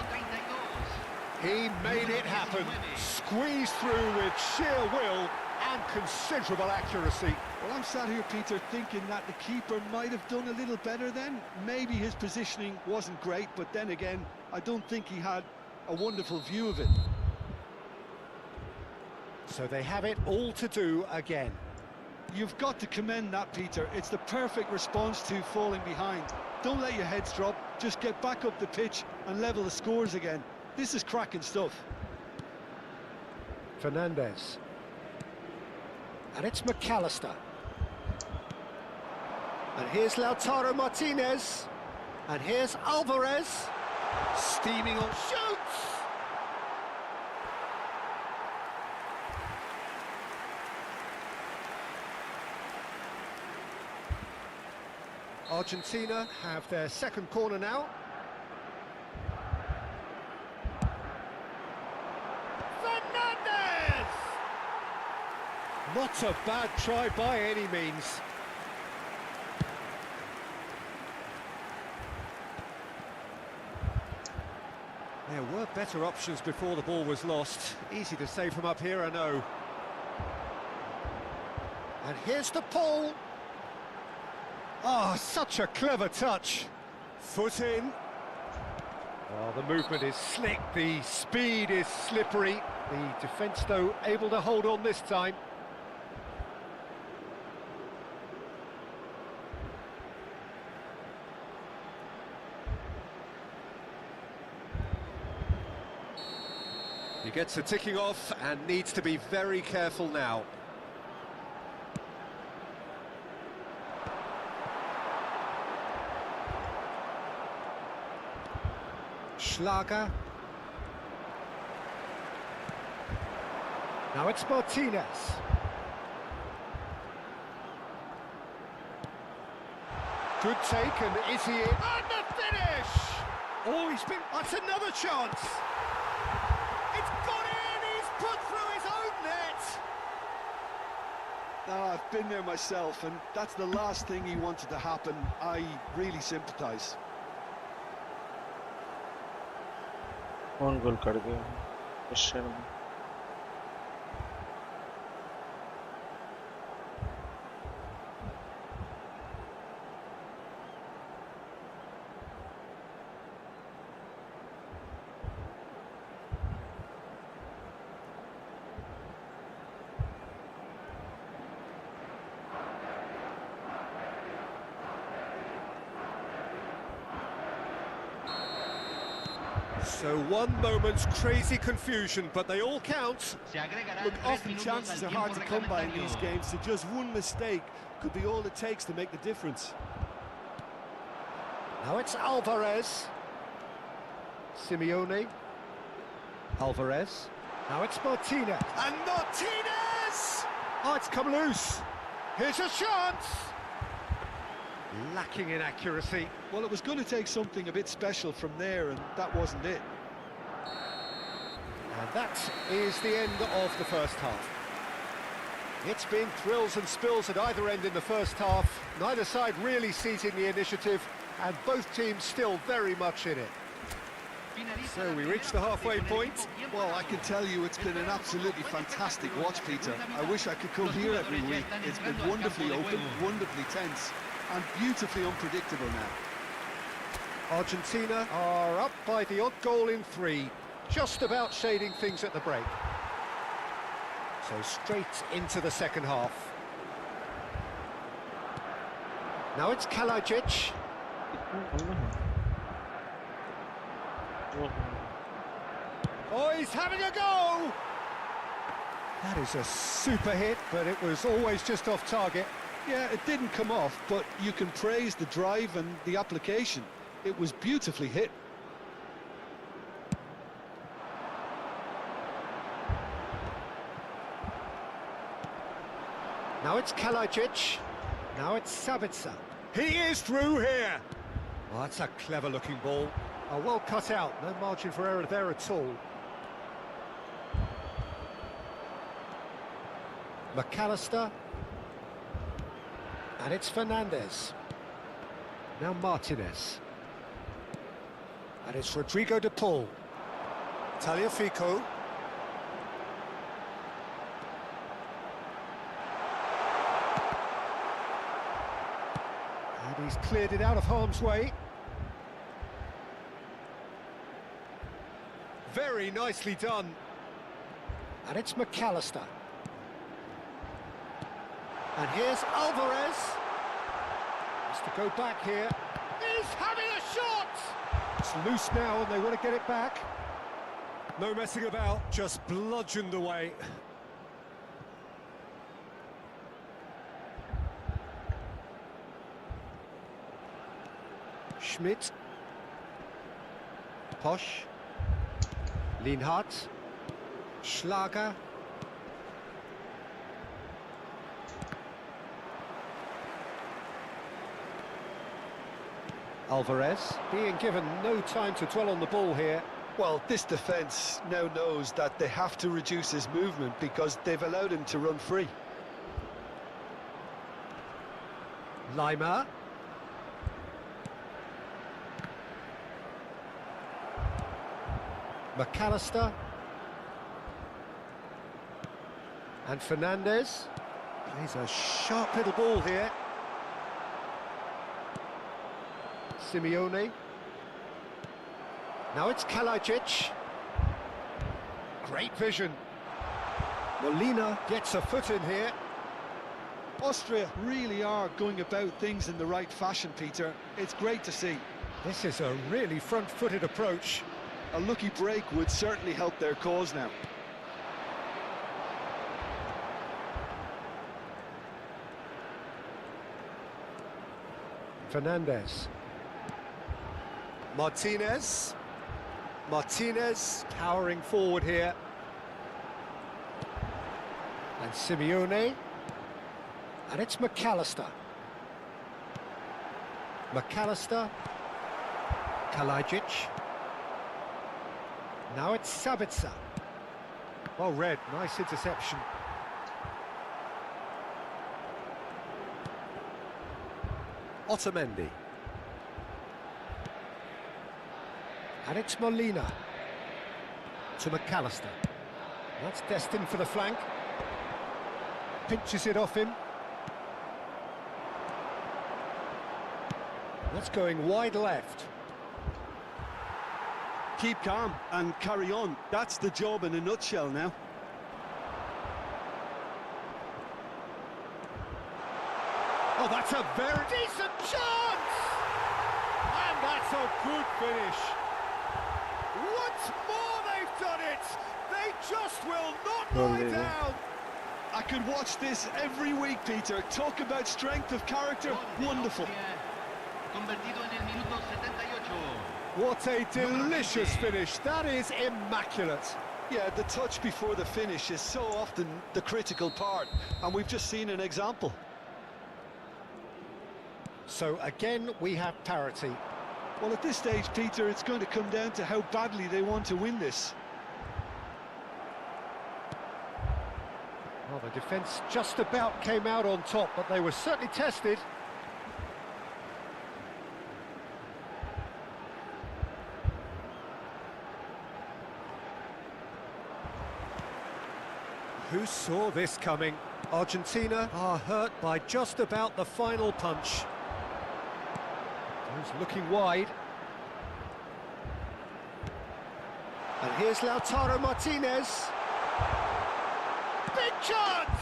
B: He made it happen, squeezed through with sheer will and considerable accuracy.
C: Well, I'm sat here, Peter, thinking that the keeper might have done a little better then. Maybe his positioning wasn't great, but then again, I don't think he had a wonderful view of it.
B: So they have it all to do again.
C: You've got to commend that, Peter. It's the perfect response to falling behind. Don't let your heads drop, just get back up the pitch and level the scores again. This is cracking stuff.
B: Fernandez. And it's McAllister. And here's Lautaro Martinez. And here's Alvarez. Steaming on, shoots! Argentina have their second corner now. Fernandez! Not a bad try by any means. There were better options before the ball was lost. Easy to say from up here, I know. And here's the pull. Oh, such a clever touch. Foot in. Oh, the movement is slick, the speed is slippery. The defence, though, able to hold on this time. He gets a ticking off and needs to be very careful now. Schlager. Now it's Martinez. Good take, and is he in? And the finish! Oh, that's another chance! It's gone in! He's put through his own net!
C: No, I've been there myself, and that's the last thing he wanted to happen. I really sympathise.
D: कौन गोल कर गया question में
B: So one moment's crazy confusion, but they all count.
C: Look, often chances are hard to come by in these games, so just one mistake could be all it takes to make the difference.
B: Now it's Alvarez. Simeone. Alvarez. Now it's Martinez. And Martinez! Oh, it's come loose. Here's a chance. Lacking in accuracy.
C: Well, it was going to take something a bit special from there, and that wasn't it.
B: And that is the end of the first half. It's been thrills and spills at either end in the first half. Neither side really seizing the initiative, and both teams still very much in it. So we reach the halfway point.
C: Well, I can tell you it's been an absolutely fantastic watch, Peter. I wish I could come here every week. It's been wonderfully open, wonderfully tense, and beautifully unpredictable now.
B: Argentina are up by the odd goal in 3, just about shading things at the break. So straight into the second half. Now it's Kalajic. Oh, he's having a go! That is a super hit, but it was always just off target.
C: Yeah, it didn't come off, but you can praise the drive and the application. It was beautifully hit.
B: Now it's Kalajic. Now it's Sabitzer. He is through here! Oh, that's a clever-looking ball. Oh, well cut out. No margin for error there at all. McAllister. And it's Fernandez. Now Martinez. And it's Rodrigo de Paul. Tagliafico. And he's cleared it out of harm's way. Very nicely done. And it's McAllister. And here's Alvarez. Has to go back here. He's having a shot! It's loose now and they want to get it back. No messing about, just bludgeoned away. Schmidt. Posch. Lienhardt. Schlager. Alvarez being given no time to dwell on the ball here.
C: Well, this defence now knows that they have to reduce his movement because they've allowed him to run free.
B: Lima. McAllister. And Fernandez. Plays a sharp little ball here. Simeone. Now it's Kalajic. Great vision. Molina gets a foot in here.
C: Austria really are going about things in the right fashion, Peter. It's great to see.
B: This is a really front-footed approach.
C: A lucky break would certainly help their cause now.
B: Fernandez. Martinez. Martinez powering forward here. And Simeone. And it's McAllister. McAllister. Kalajic. Now it's Sabitzer. Well read, nice interception. Otamendi. And it's Molina. To McAllister. That's destined for the flank. Pinches it off him. That's going wide left.
C: Keep calm and carry on. That's the job in a nutshell now.
B: Oh, that's a very decent chance! And that's a good finish. Once more they've done it! They just will not lie down!
C: I could watch this every week, Peter. Talk about strength of character. Wonderful.
E: Convertido en el minuto 78.
B: What a delicious finish. That is immaculate.
C: Yeah, the touch before the finish is so often the critical part, and we've just seen an example.
B: So again, we have parity.
C: Well, at this stage, Peter, it's going to come down to how badly they want to win this.
B: Well, the defence just about came out on top, but they were certainly tested. Who saw this coming? Argentina are hurt by just about the final punch. He's looking wide. And here's Lautaro Martinez. Big chance!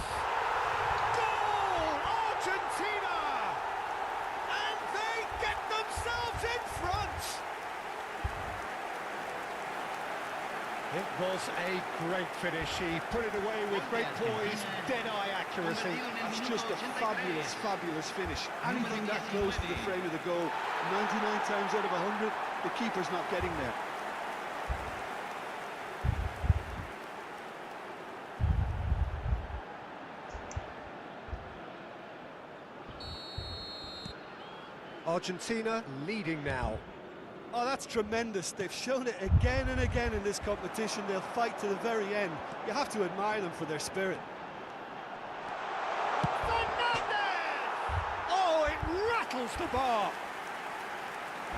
B: Goal! Argentina! And they get themselves in front! It was a great finish. He put it away with great poise, dead-eye accuracy.
C: That's just a fabulous, fabulous finish. Anything that close to the frame of the goal, 99 times out of 100, the keeper's not getting there.
B: Argentina leading now.
C: Oh, that's tremendous. They've shown it again and again in this competition. They'll fight to the very end. You have to admire them for their spirit.
B: Fernandez! rattles the bar.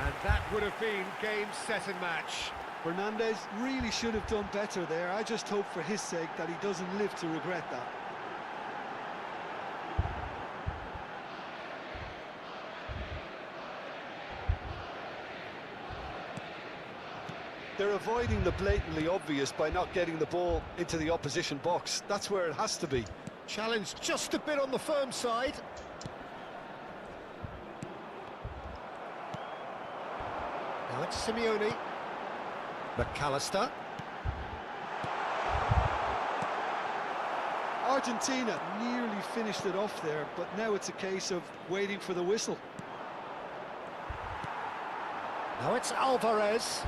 B: And that would have been game, set and match.
C: Fernandez really should have done better there. I just hope for his sake that he doesn't live to regret that. They're avoiding the blatantly obvious by not getting the ball into the opposition box. That's where it has to be.
B: Challenge just a bit on the firm side. Now it's Simeone. McAllister.
C: Argentina nearly finished it off there, but now it's a case of waiting for the whistle.
B: Now it's Alvarez.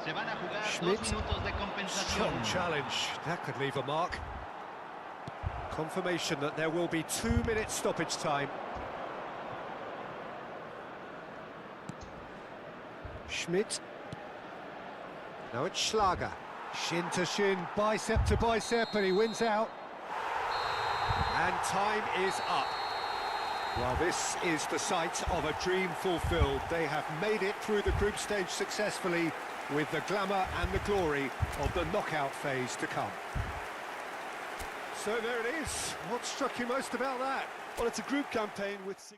E: Se van a jugar
B: Schmidt.
E: 2 minutos de compensación.
B: Strong challenge. That could leave a mark. Confirmation that there will be 2 minutes stoppage time. Schmidt. Now it's Schlager. Shin to shin, bicep to bicep, and he wins out. And time is up. Well, this is the sight of a dream fulfilled. They have made it through the group stage successfully, with the glamour and the glory of the knockout phase to come. So there it is. What struck you most about that?
C: Well, it's a group campaign with...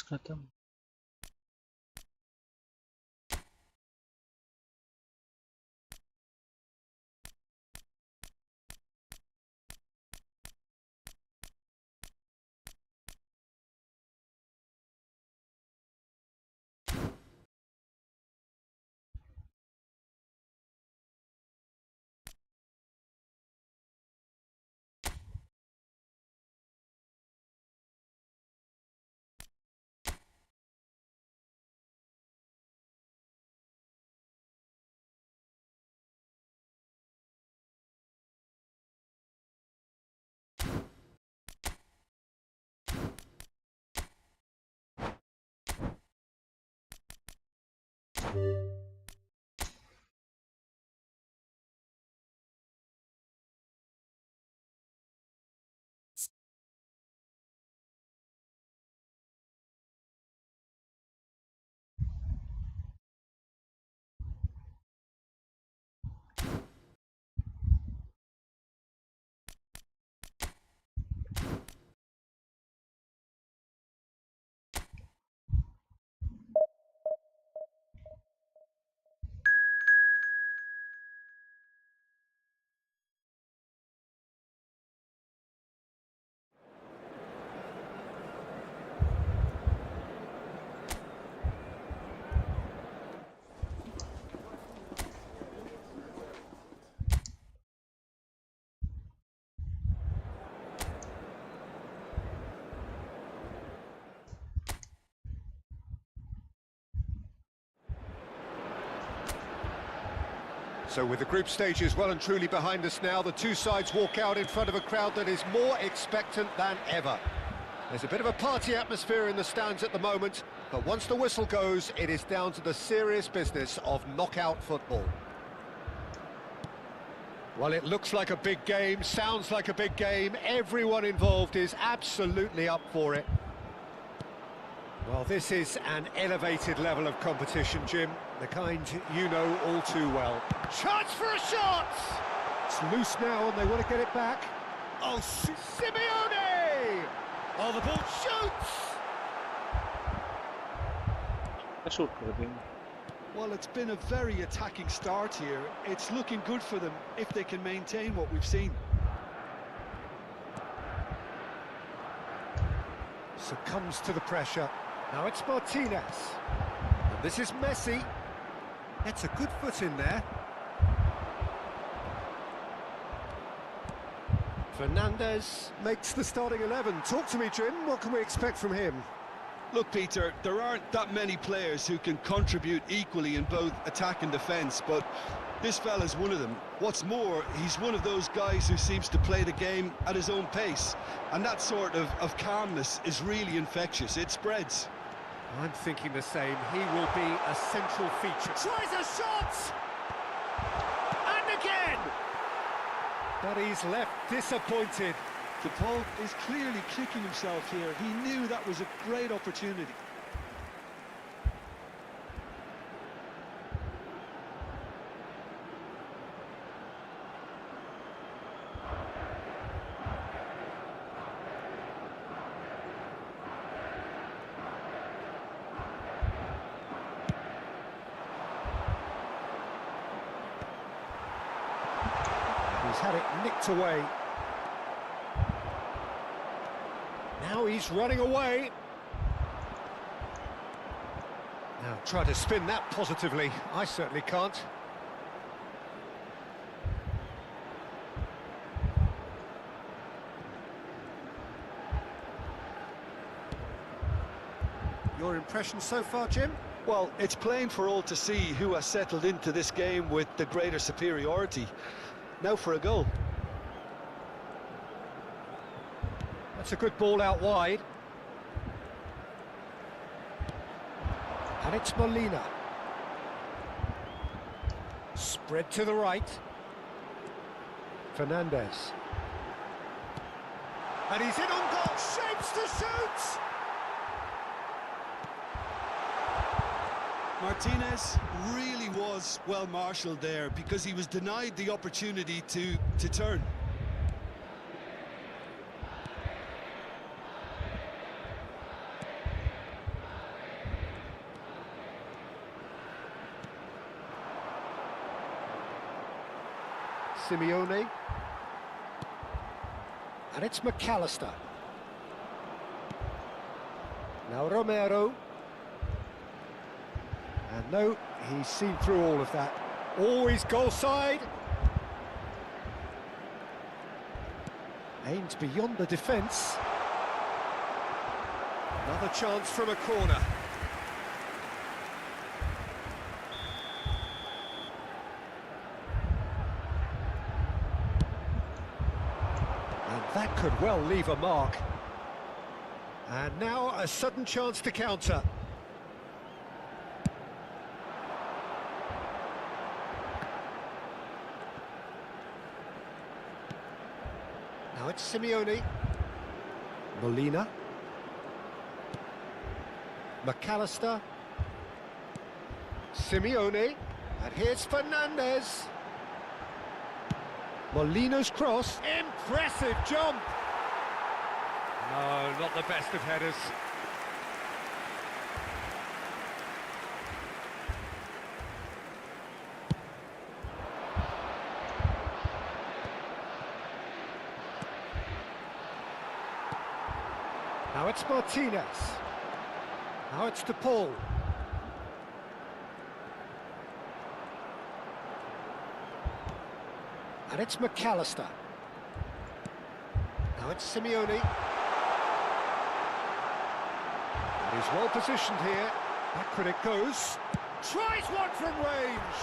D: खत्म
B: So with the group stages well and truly behind us now, the two sides walk out in front of a crowd that is more expectant than ever. There's a bit of a party atmosphere in the stands at the moment, but once the whistle goes, it is down to the serious business of knockout football. Well, it looks like a big game, sounds like a big game. Everyone involved is absolutely up for it. Well, this is an elevated level of competition, Jim. The kind you know all too well. Chance for a shot! It's loose now and they want to get it back. Oh, Simeone! Oh, the ball shoots!
D: I shoot कर दिया.
C: Well, it's been a very attacking start here. It's looking good for them if they can maintain what we've seen.
B: Succumbs to the pressure. Now it's Martinez. And this is Messi. That's a good foot in there. Fernandez makes the starting 11. Talk to me, Jim. What can we expect from him?
C: Look, Peter, there aren't that many players who can contribute equally in both attack and defence, but this fella's one of them. What's more, he's one of those guys who seems to play the game at his own pace, and that sort of calmness is really infectious. It spreads.
B: I'm thinking the same. He will be a central feature. Tries a shot! And again! But he's left disappointed.
C: The ball is clearly kicking himself here. He knew that was a great opportunity.
B: He's had it nicked away. Now he's running away. Now try to spin that positively. I certainly can't. Your impression so far, Jim?
C: Well, it's plain for all to see who has settled into this game with the greater superiority. Now for a goal.
B: That's a good ball out wide. And it's Molina. Spread to the right. Fernandez. And he's in on goal. Shapes to shoot!
C: Martinez really was well marshalled there because he was denied the opportunity to turn.
B: Simeone. And it's McAllister. Now Romero. And no, he's seen through all of that. Always goal side. Aimed beyond the defence. Another chance from a corner. And that could well leave a mark. And now a sudden chance to counter. Now it's Simeone. Molina. McAllister. Simeone. And here's Fernandez. Molina's cross. Impressive jump. No, not the best of headers. Now it's Martinez. Now it's De Paul. And it's McAllister. Now it's Simeone. And he's well positioned here. Back it goes. Tries one from range.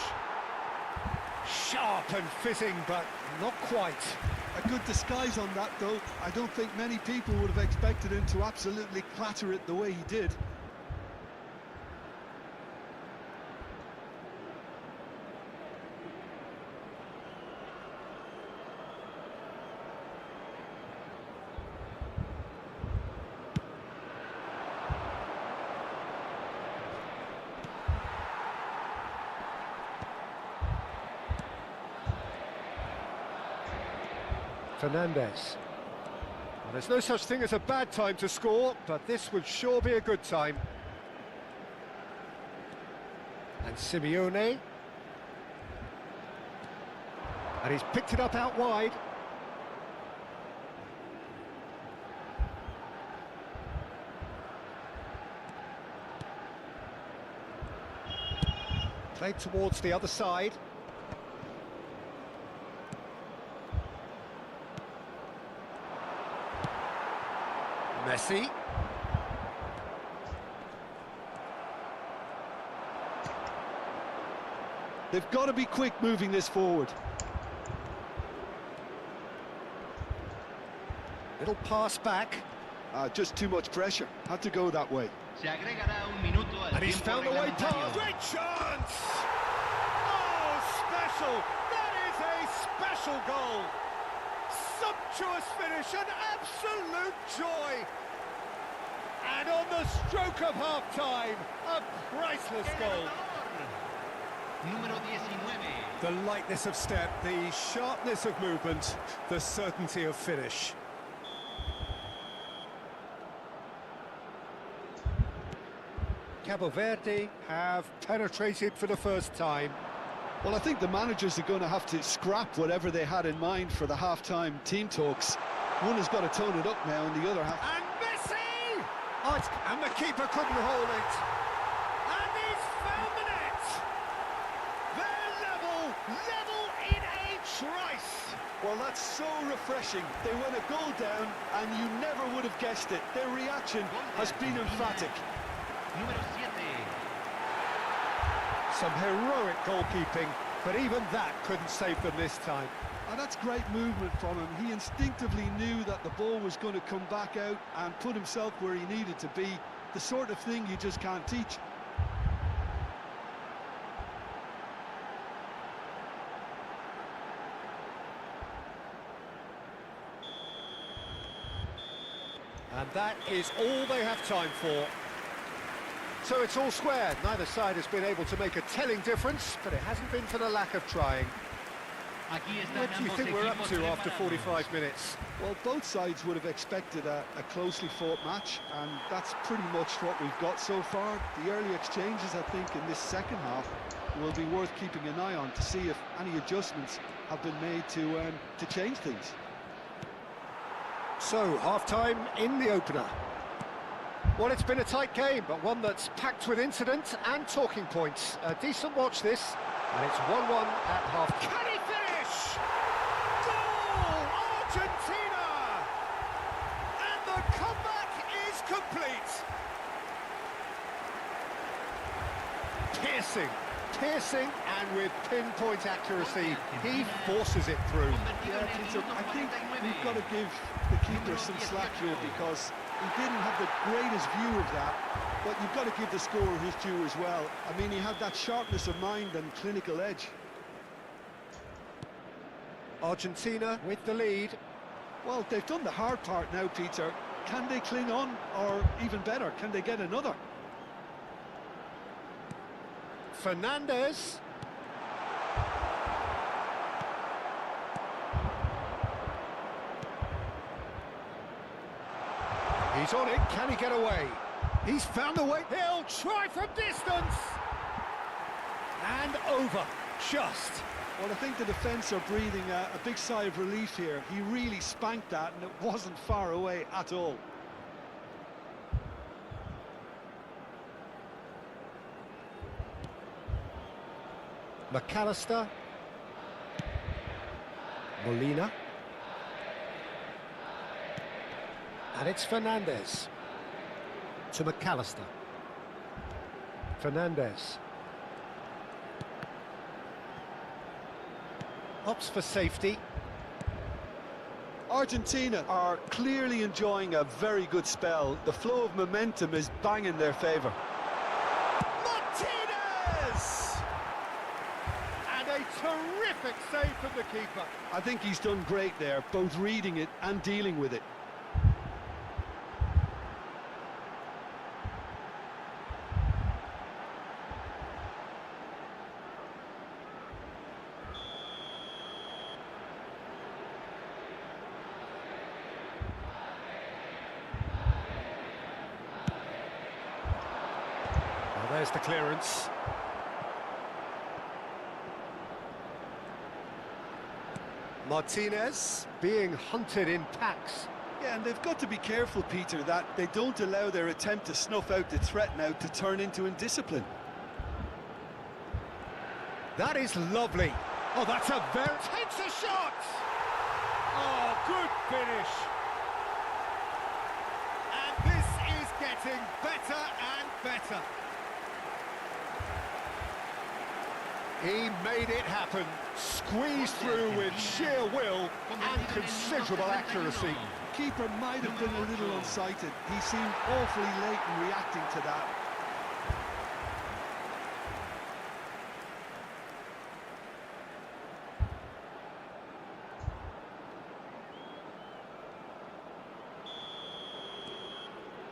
B: Sharp and fitting, but not quite.
C: A good disguise on that, though. I don't think many people would have expected him to absolutely clatter it the way he did.
B: Fernandez. Well, there's no such thing as a bad time to score, but this would sure be a good time. And Simeone. And he's picked it up out wide. Played towards the other side. Messi.
C: They've got to be quick moving this forward.
B: Little pass back.
C: Just too much pressure. Had to go that way.
E: Se agregará un minuto al
B: And he's
E: tiempo
B: found a way
E: reglamentario.
B: past. Great chance! Oh, special! That is a special goal! Sumptuous finish, an absolute joy! And on the stroke of half-time, a priceless goal.
E: Número 19.
B: The lightness of step, the sharpness of movement, the certainty of finish. Cabo Verde have penetrated for the first time.
C: Well, I think the managers are going to have to scrap whatever they had in mind for the half-time team talks. One has got to tone it up now, and the other half...
B: And Messi! Oh, and the keeper couldn't hold it. And he's found the net. They're level in a trice.
C: Well, that's so refreshing. They went a goal down, and you never would have guessed it. Their reaction has been emphatic.
E: Número 7.
B: Some heroic goalkeeping, but even that couldn't save them this time.
C: And that's great movement from him. He instinctively knew that the ball was going to come back out and put himself where he needed to be. The sort of thing you just can't teach.
B: And that is all they have time for. So it's all square. Neither side has been able to make a telling difference, but it hasn't been for the lack of trying.
E: Aquí están
B: What do you
E: ambos
B: think we're up
E: equipos
B: to after
E: preparados.
B: 45 minutes?
C: Well, both sides would have expected a closely fought match, and that's pretty much what we've got so far. The early exchanges, I think, in this second half will be worth keeping an eye on to see if any adjustments have been made to change things.
B: So, half-time in the opener. Well, it's been a tight game, but one that's packed with incident and talking points. A decent watch, this, and it's 1-1 at half. Can he finish? Goal! Argentina! And the comeback is complete. Piercing, and with pinpoint accuracy, he forces it through.
C: Yeah, Peter, I think we've got to give the keeper some slack here because he didn't have the greatest view of that, but you've got to give the scorer his due as well. I mean, he had that sharpness of mind and clinical edge.
B: Argentina with the lead.
C: Well, they've done the hard part now, Peter. Can they cling on, or even better, can they get another?
B: Fernandez. He's on it, can he get away? He's found a way, he'll try from distance! And over, just.
C: Well, I think the defence are breathing a big sigh of relief here. He really spanked that, and it wasn't far away at all.
B: McAllister. Molina. And it's Fernandez. To McAllister. Fernandez. Opts for safety.
C: Argentina are clearly enjoying a very good spell. The flow of momentum is bang in their favour.
B: Martinez! And a terrific save from the keeper.
C: I think he's done great there, both reading it and dealing with it.
B: There's the clearance. Martinez being hunted in packs.
C: Yeah, and they've got to be careful, Peter, that they don't allow their attempt to snuff out the threat now to turn into indiscipline.
B: That is lovely. Oh, that's a very... Takes a shot! Oh, good finish. And this is getting better and better. He made it happen, squeezed through with sheer will and considerable accuracy.
C: Keeper might have been a little unsighted. He seemed awfully late in reacting to that.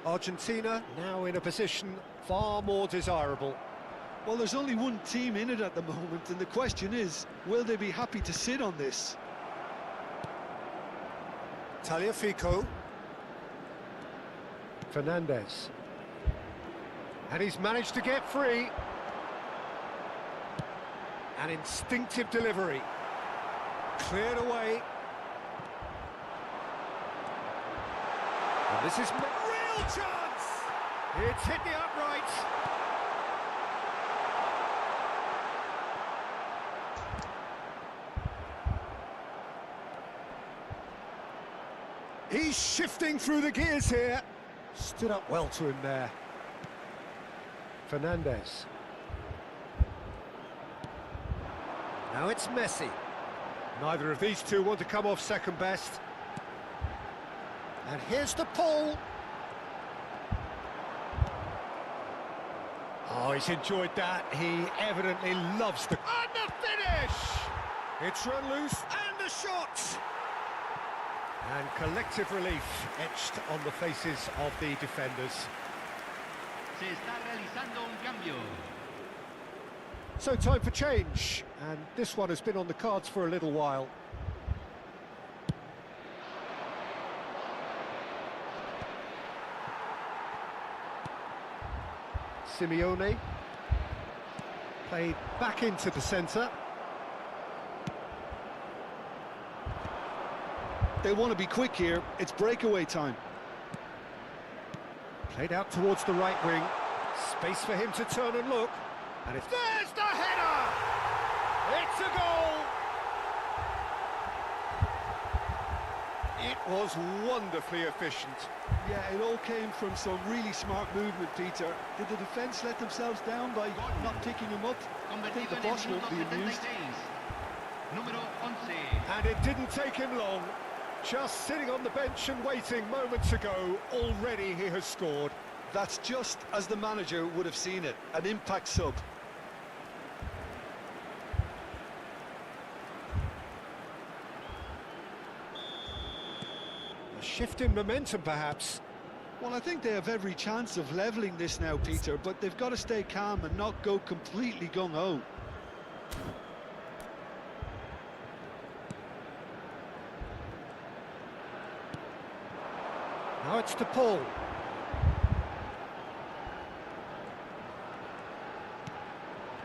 B: Argentina now in a position far more desirable.
C: Well, there's only one team in it at the moment, and the question is, will they be happy to sit on this?
B: Tagliafico. Fernandez. And he's managed to get free. An instinctive delivery. Cleared away. And this is real chance! It's hit the uprights. He's shifting through the gears here. Stood up well to him there. Fernandez. Now it's Messi. Neither of these two want to come off second best. And here's the pull. Oh, he's enjoyed that. He evidently loves the... And the finish! It's run loose, and the shot! And collective relief etched on the faces of the defenders.
E: Se está realizando un cambio.
B: So time for change, and this one has been on the cards for a little while. Simeone played back into the centre.
C: They want to be quick here. It's breakaway time.
B: Played out towards the right wing. Space for him to turn and look. And if there's the header! It's a goal! It was wonderfully efficient.
C: Yeah, it all came from some really smart movement, Peter. Did the defence let themselves down by not picking him up? I think the boss won't be amused.
E: Número 11.
B: And it didn't take him long. Just sitting on the bench and waiting moments ago, already he has scored.
C: That's just as the manager would have seen it, an impact sub.
B: shift in momentum, perhaps.
C: Well, I think they have every chance of levelling this now, Peter, but they've got to stay calm and not go completely gung-ho.
B: Now it's to Paul.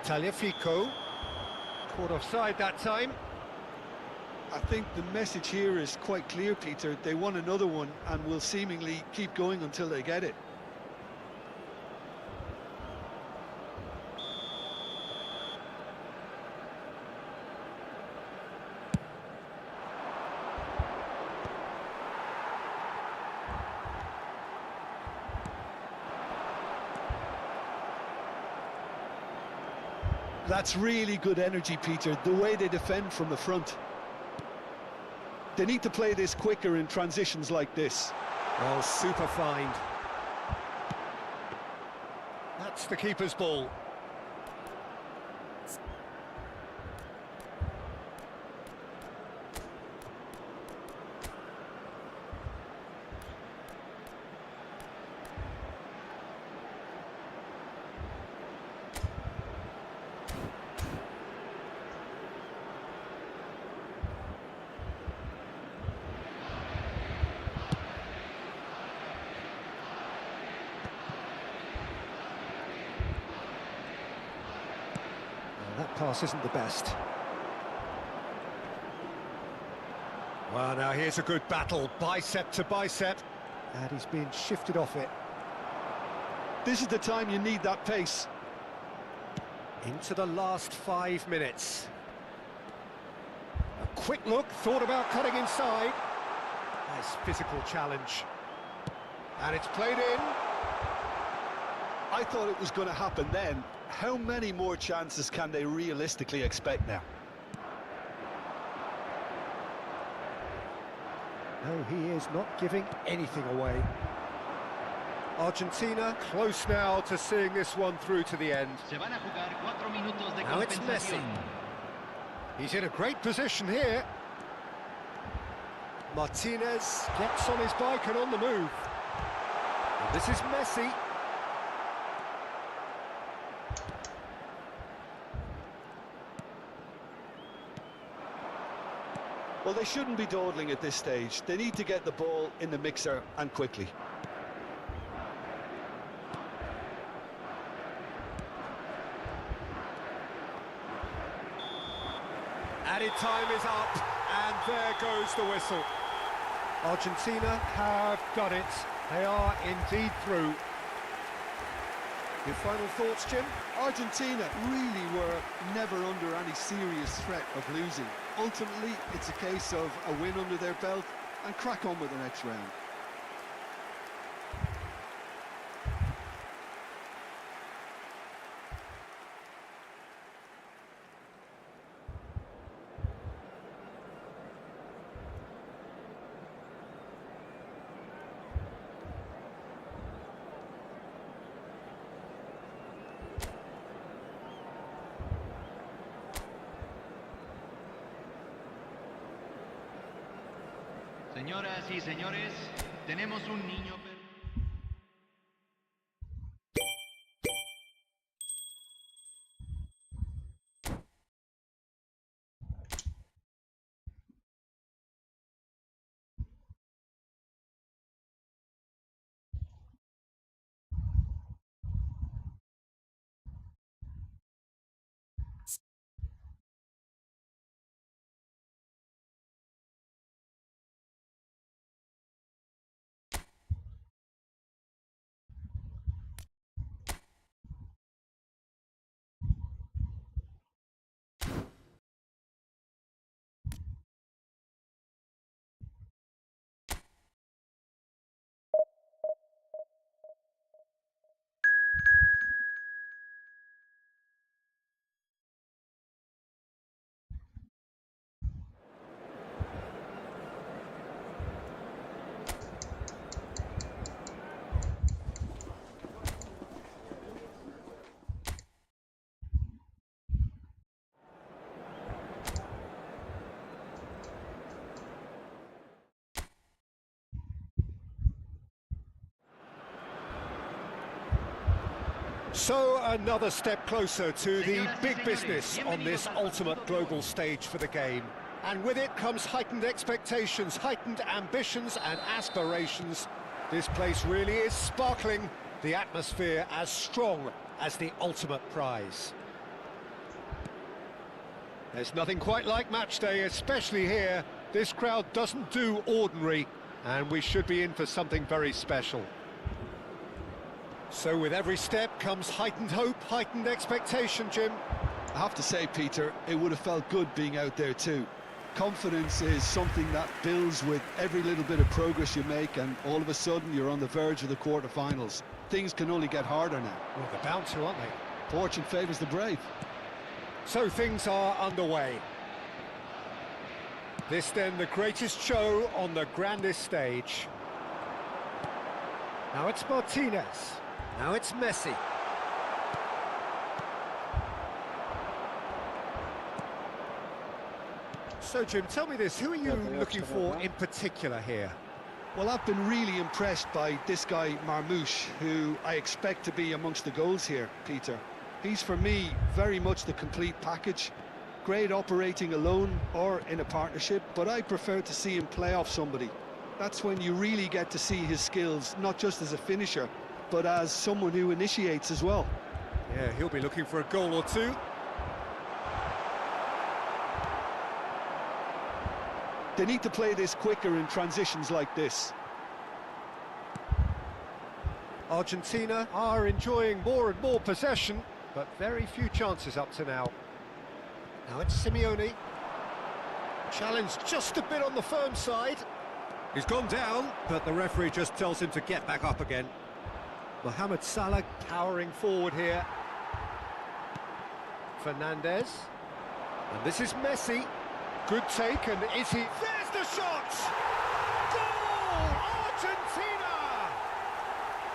B: Tagliafico. Caught offside that time.
C: I think the message here is quite clear, Peter. They want another one and will seemingly keep going until they get it. That's really good energy, Peter, the way they defend from the front. They need to play this quicker in transitions like this.
B: Well, super find. That's the keeper's ball. That pass isn't the best. Well, now here's a good battle, bicep to bicep, and he's been shifted off it.
C: This is the time you need that pace.
B: Into the last 5 minutes. A quick look, thought about cutting inside. Nice physical challenge. And it's played in.
C: I thought it was going to happen then. How many more chances can they realistically expect now?
B: No, he is not giving anything away. Argentina close now to seeing this one through to the end.
E: Se van a jugar 4 minutos de
B: Now it's Messi.
E: compensación.
B: He's in a great position here. Martinez gets on his bike and on the move. And this is Messi.
C: Well, they shouldn't be dawdling at this stage. They need to get the ball in the mixer and quickly.
B: Added time is up, and there goes the whistle. Argentina have done it. They are indeed through. Your final thoughts, Jim?
C: Argentina really were never under any serious threat of losing. Ultimately, it's a case of a win under their belt and crack on with the next round.
E: Señoras y señores, tenemos un niño...
B: So another step closer to the big business on this ultimate global stage for the game. And with it comes heightened expectations, heightened ambitions and aspirations. This place really is sparkling, the atmosphere as strong as the ultimate prize. There's nothing quite like match day, especially here. This crowd doesn't do ordinary, and we should be in for something very special. So with every step comes heightened hope, heightened expectation, Jim.
C: I have to say, Peter, it would have felt good being out there too. Confidence is something that builds with every little bit of progress you make, and all of a sudden you're on the verge of the quarterfinals. Things can only get harder now.
B: Well, they're bound to, aren't they?
C: Fortune favours the brave.
B: So things are underway. This then the greatest show on the grandest stage. Now it's Martinez. Now it's Messi. So Jim, tell me this, who are you looking for in particular here?
C: Well, I've been really impressed by this guy, Marmoush, who I expect to be amongst the goals here, Peter. He's, for me, very much the complete package. Great operating alone or in a partnership, but I prefer to see him play off somebody. That's when you really get to see his skills, not just as a finisher, but as someone who initiates as well.
B: Yeah, he'll be looking for a goal or two.
C: They need to play this quicker in transitions like this.
B: Argentina are enjoying more and more possession, but very few chances up to now. Now it's Simeone. Challenged just a bit on the firm side. He's gone down, but the referee just tells him to get back up again. Mohamed Salah powering forward here. Fernandez. And this is Messi. Good take, and is he... There's the shot! Goal! Argentina!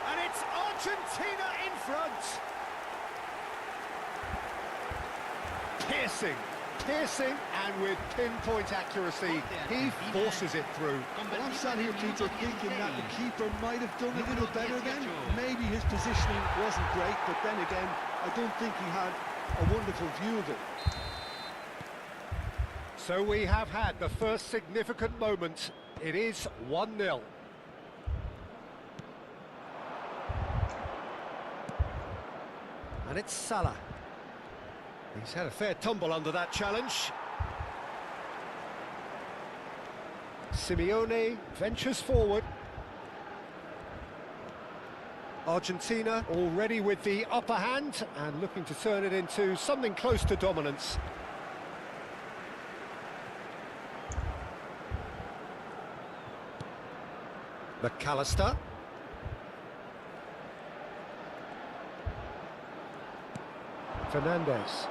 B: And it's Argentina in front. Piercing, and with pinpoint accuracy, he forces it through.
C: Well, I'm sat here, Peter, thinking that the keeper might have done a little better then. Maybe his positioning wasn't great, but then again, I don't think he had a wonderful view of it.
B: So we have had the first significant moment. It is 1-0. And it's Salah. He's had a fair tumble under that challenge. Simeone ventures forward. Argentina already with the upper hand and looking to turn it into something close to dominance. McAllister. Fernandez.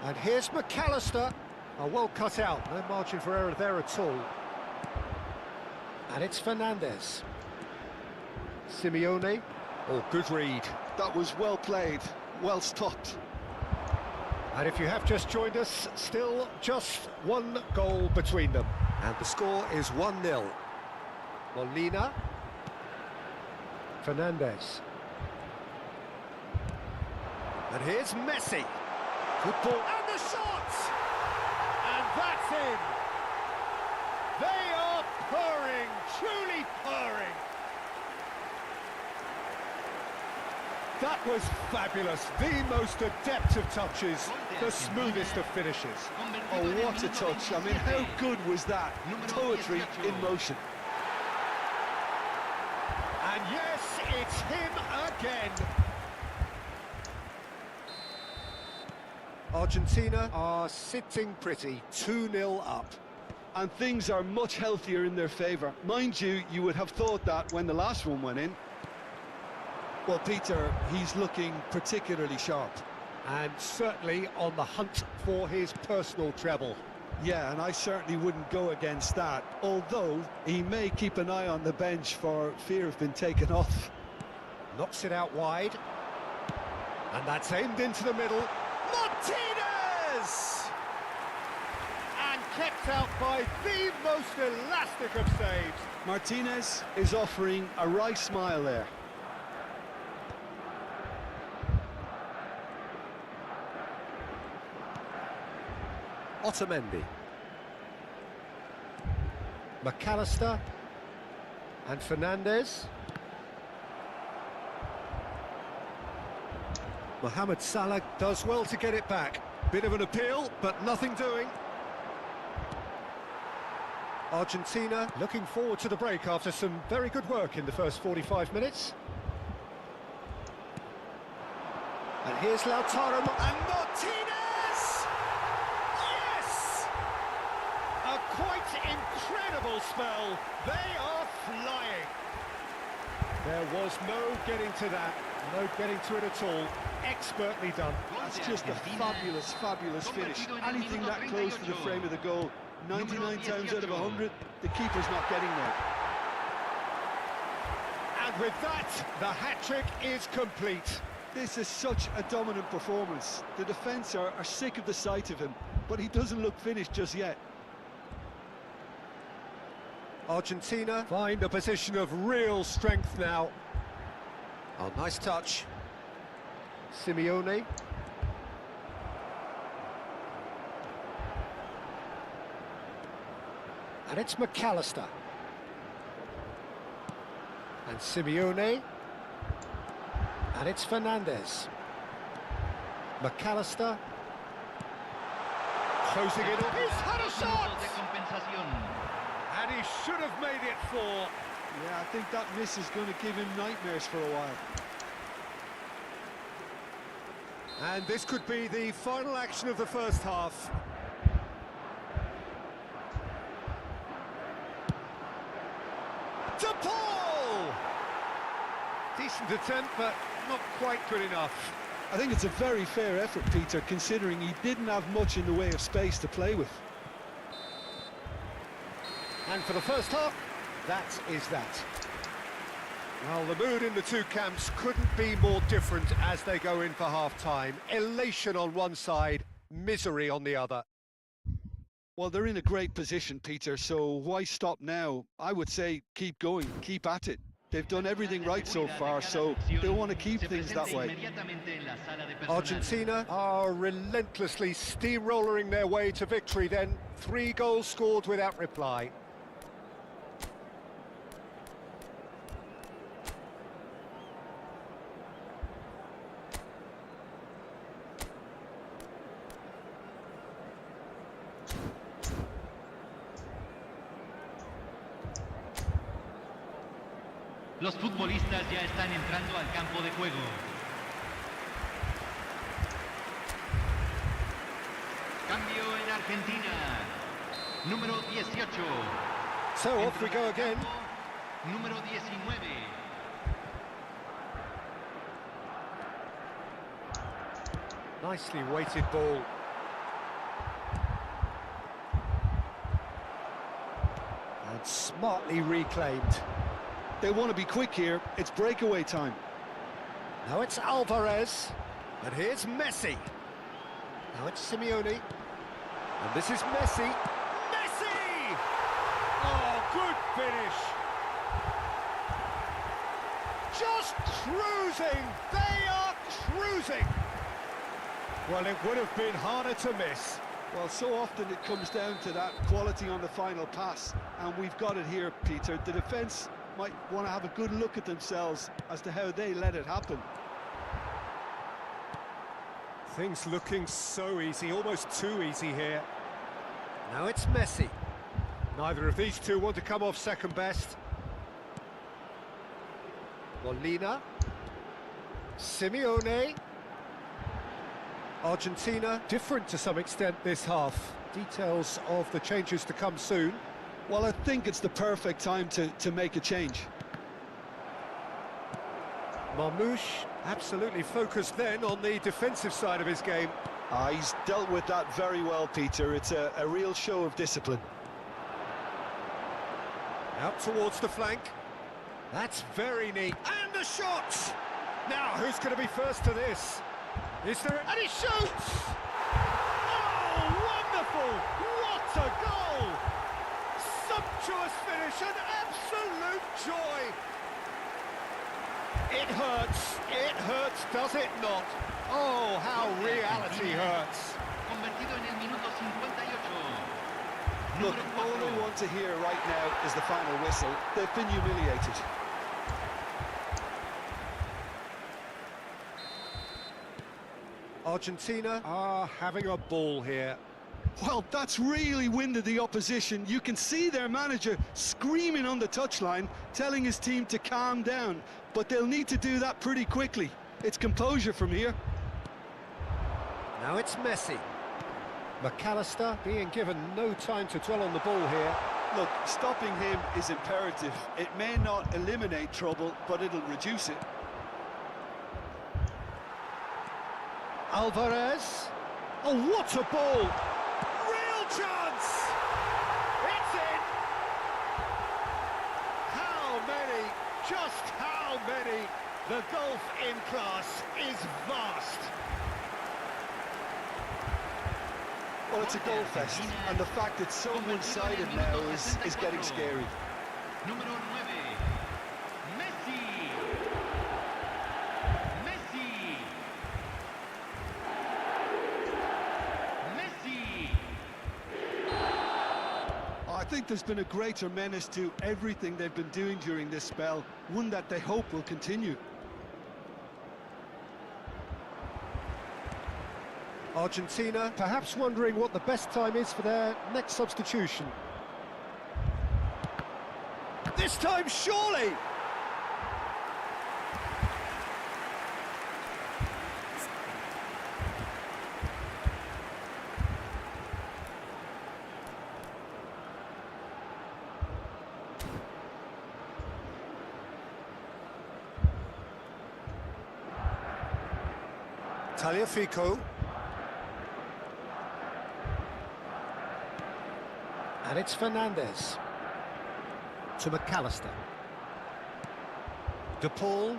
B: And here's McAllister. Oh, well cut out, no margin for error there at all. And it's Fernandez. Simeone. Oh, good read.
C: That was well played, well stopped.
B: And if you have just joined us, still just one goal between them. And the score is 1-0. Molina. Fernandez. And here's Messi. Good ball. And the shot! And that's in. They are purring, truly purring. That was fabulous. The most adept of touches, the smoothest of finishes.
C: Oh, what a touch. I mean, how good was that? Poetry in motion.
B: And yes, it's him again. Argentina are sitting pretty, 2-0 up.
C: And things are much healthier in their favour. Mind you, you would have thought that when the last one went in. Well, Peter, he's looking particularly sharp.
B: And certainly on the hunt for his personal treble.
C: Yeah, and I certainly wouldn't go against that, although he may keep an eye on the bench for fear of being taken off.
B: Knocks it out wide. And that's aimed into the middle. Martinez! And kept out by the most elastic of saves.
C: Martinez is offering a wry smile there.
B: Otamendi. McAllister. And Fernandez. Mohamed Salah does well to get it back. Bit of an appeal, but nothing doing. Argentina looking forward to the break after some very good work in the first 45 minutes. And here's Lautaro and Martinez! Yes! A quite incredible spell. They are flying. There was no getting to that, no getting to it at all. Expertly done.
C: That's just a fabulous, fabulous finish. Anything that close to the frame of the goal, 99 times out of 100, the keeper's not getting there.
B: And with that, the hat-trick is complete.
C: This is such a dominant performance. The defence are sick of the sight of him, but he doesn't look finished just yet.
B: Argentina find a position of real strength now. Oh, nice touch. Simeone. And it's McAllister. And Simeone. And it's Fernandez. McAllister. Closing it up. He's had a shot! And he should have made it 4.
C: Yeah, I think that miss is going to give him nightmares for a while.
B: And this could be the final action of the first half. To Paul! Decent attempt, but not quite good enough.
C: I think it's a very fair effort, Peter, considering he didn't have much in the way of space to play with.
B: And for the first half, that is that. Well, the mood in the two camps couldn't be more different as they go in for half-time. Elation on one side, misery on the other.
C: Well, they're in a great position, Peter, so why stop now? I would say keep going, keep at it. They've done everything right so far, so they'll want to keep things that way.
B: Argentina are relentlessly steamrollering their way to victory then. 3 goals scored without reply.
E: Los futbolistas ya están entrando al campo de juego. Cambio en Argentina. Número 18.
B: So off we go again.
E: Número 19.
B: Nicely weighted ball. And smartly reclaimed.
C: They want to be quick here. It's breakaway time.
B: Now it's Alvarez. And here's Messi. Now it's Simeone. And this is Messi. Messi! Oh, good finish. Just cruising. They are cruising. Well, it would have been harder to miss.
C: Well, so often it comes down to that quality on the final pass. And we've got it here, Peter. The defence might want to have a good look at themselves as to how they let it happen.
B: Things looking so easy, almost too easy here. Now it's Messi. Neither of these two want to come off second best. Molina. Simeone. Argentina, different to some extent this half. Details of the changes to come soon.
C: Well, I think it's the perfect time to make a change.
B: Marmouche absolutely focused then on the defensive side of his game.
C: He's dealt with that very well, Peter. It's a real show of discipline.
B: Out towards the flank. That's very neat. And the shot! Now, who's going to be first to this? Is there... And he shoots! Oh, wonderful! What It's a goal! Sumptuous finish, an absolute joy! It hurts, does it not? Oh, how reality hurts.
E: Convertido en el minuto 58.
C: Look,
E: Número
C: all
E: 4.
C: they want to hear right now is the final whistle. They've been humiliated.
B: Argentina are having a ball here.
C: Well, that's really winded the opposition. You can see their manager screaming on the touchline, telling his team to calm down. But they'll need to do that pretty quickly. It's composure from here.
B: Now it's Messi. McAllister being given no time to dwell on the ball here.
C: Look, stopping him is imperative. It may not eliminate trouble, but it'll reduce it.
B: Alvarez. Oh, what a ball! Real chance! It's in! How many? Just how many? The gulf in class is vast.
C: Well, it's a goal fest, and the fact it's so one-sided now is getting scary.
E: Número 9. Messi. Messi. Messi.
C: I think there's been a greater menace to everything they've been doing during this spell, one that they hope will continue.
B: Argentina perhaps wondering what the best time is for their next substitution. This time, surely! Tagliafico. And it's Fernandez. To McAllister. De Paul.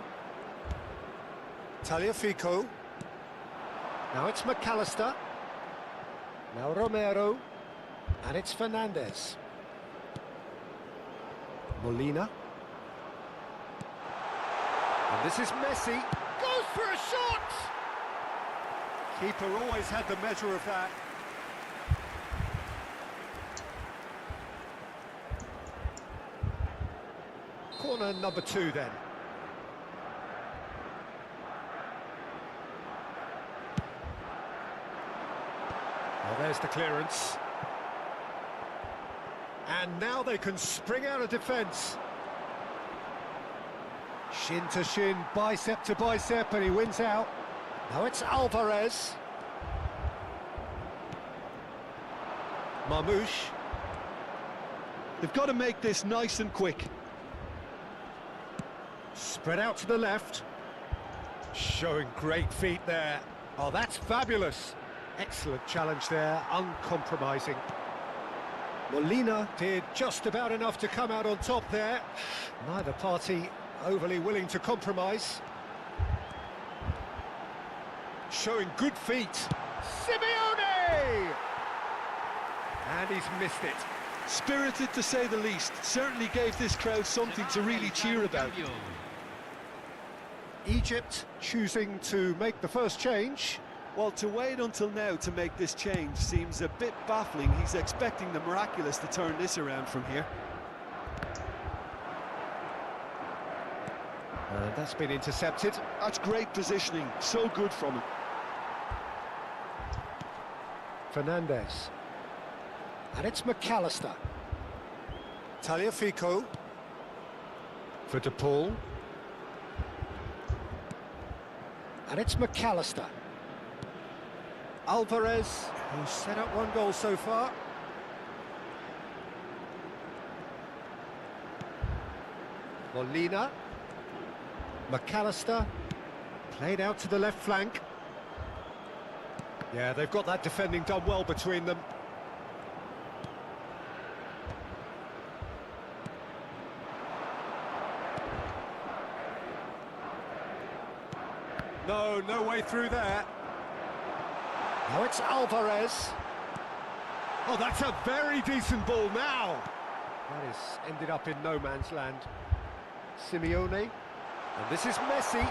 B: Tagliafico. Now it's McAllister. Now Romero. And it's Fernandez. Molina. And this is Messi. Goes for a shot! Keeper always had the measure of that. Corner number 2 then. Well, there's the clearance. And now they can spring out of defence. Shin to shin, bicep to bicep, and he wins out. Now it's Alvarez. Marmouche.
C: They've got to make this nice and quick.
B: Spread out to the left. Showing great feet there. Oh, that's fabulous. Excellent challenge there, uncompromising. Molina did just about enough to come out on top there. Neither party overly willing to compromise. Showing good feet. Simeone! And he's missed it.
C: Spirited to say the least. Certainly gave this crowd something to really cheer about.
B: Egypt choosing to make the first change.
C: Well, to wait until now to make this change seems a bit baffling. He's expecting the miraculous to turn this around from here.
B: And that's been intercepted.
C: That's great positioning. So good from him.
B: Fernandez. And it's McAllister. Tagliafico. For De Paul. And it's McAllister. Alvarez, who's set up one goal so far. Molina. McAllister. Played out to the left flank. Yeah, they've got that defending done well between them. No way through there. Now it's Alvarez. Oh, that's a very decent ball now. That is ended up in no man's land. Simeone. And this is Messi.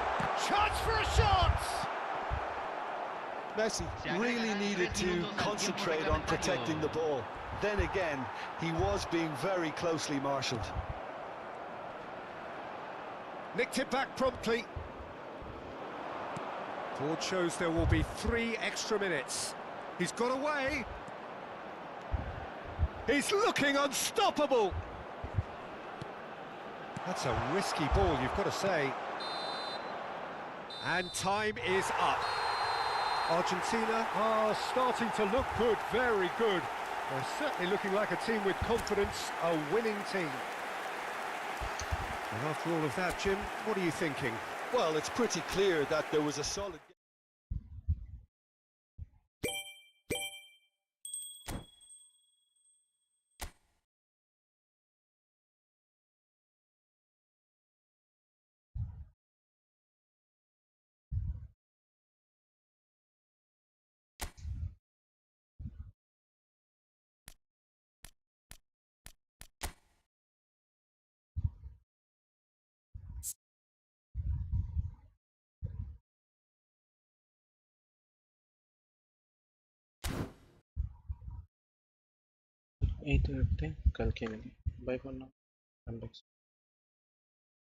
B: Chance for a shot!
C: Messi really needed to concentrate on protecting the ball. Then again, he was being very closely marshalled.
B: Nicked it back promptly. Board shows there will be 3 extra minutes. He's got away. He's looking unstoppable. That's a risky ball, you've got to say. And time is up. Argentina are starting to look good, very good. They're certainly looking like a team with confidence, a winning team. And after all of that, Jim, what are you thinking?
C: Well, it's pretty clear that there was a solid...
D: यही तो रखते हैं, कल खेलेंगे। Bye for now,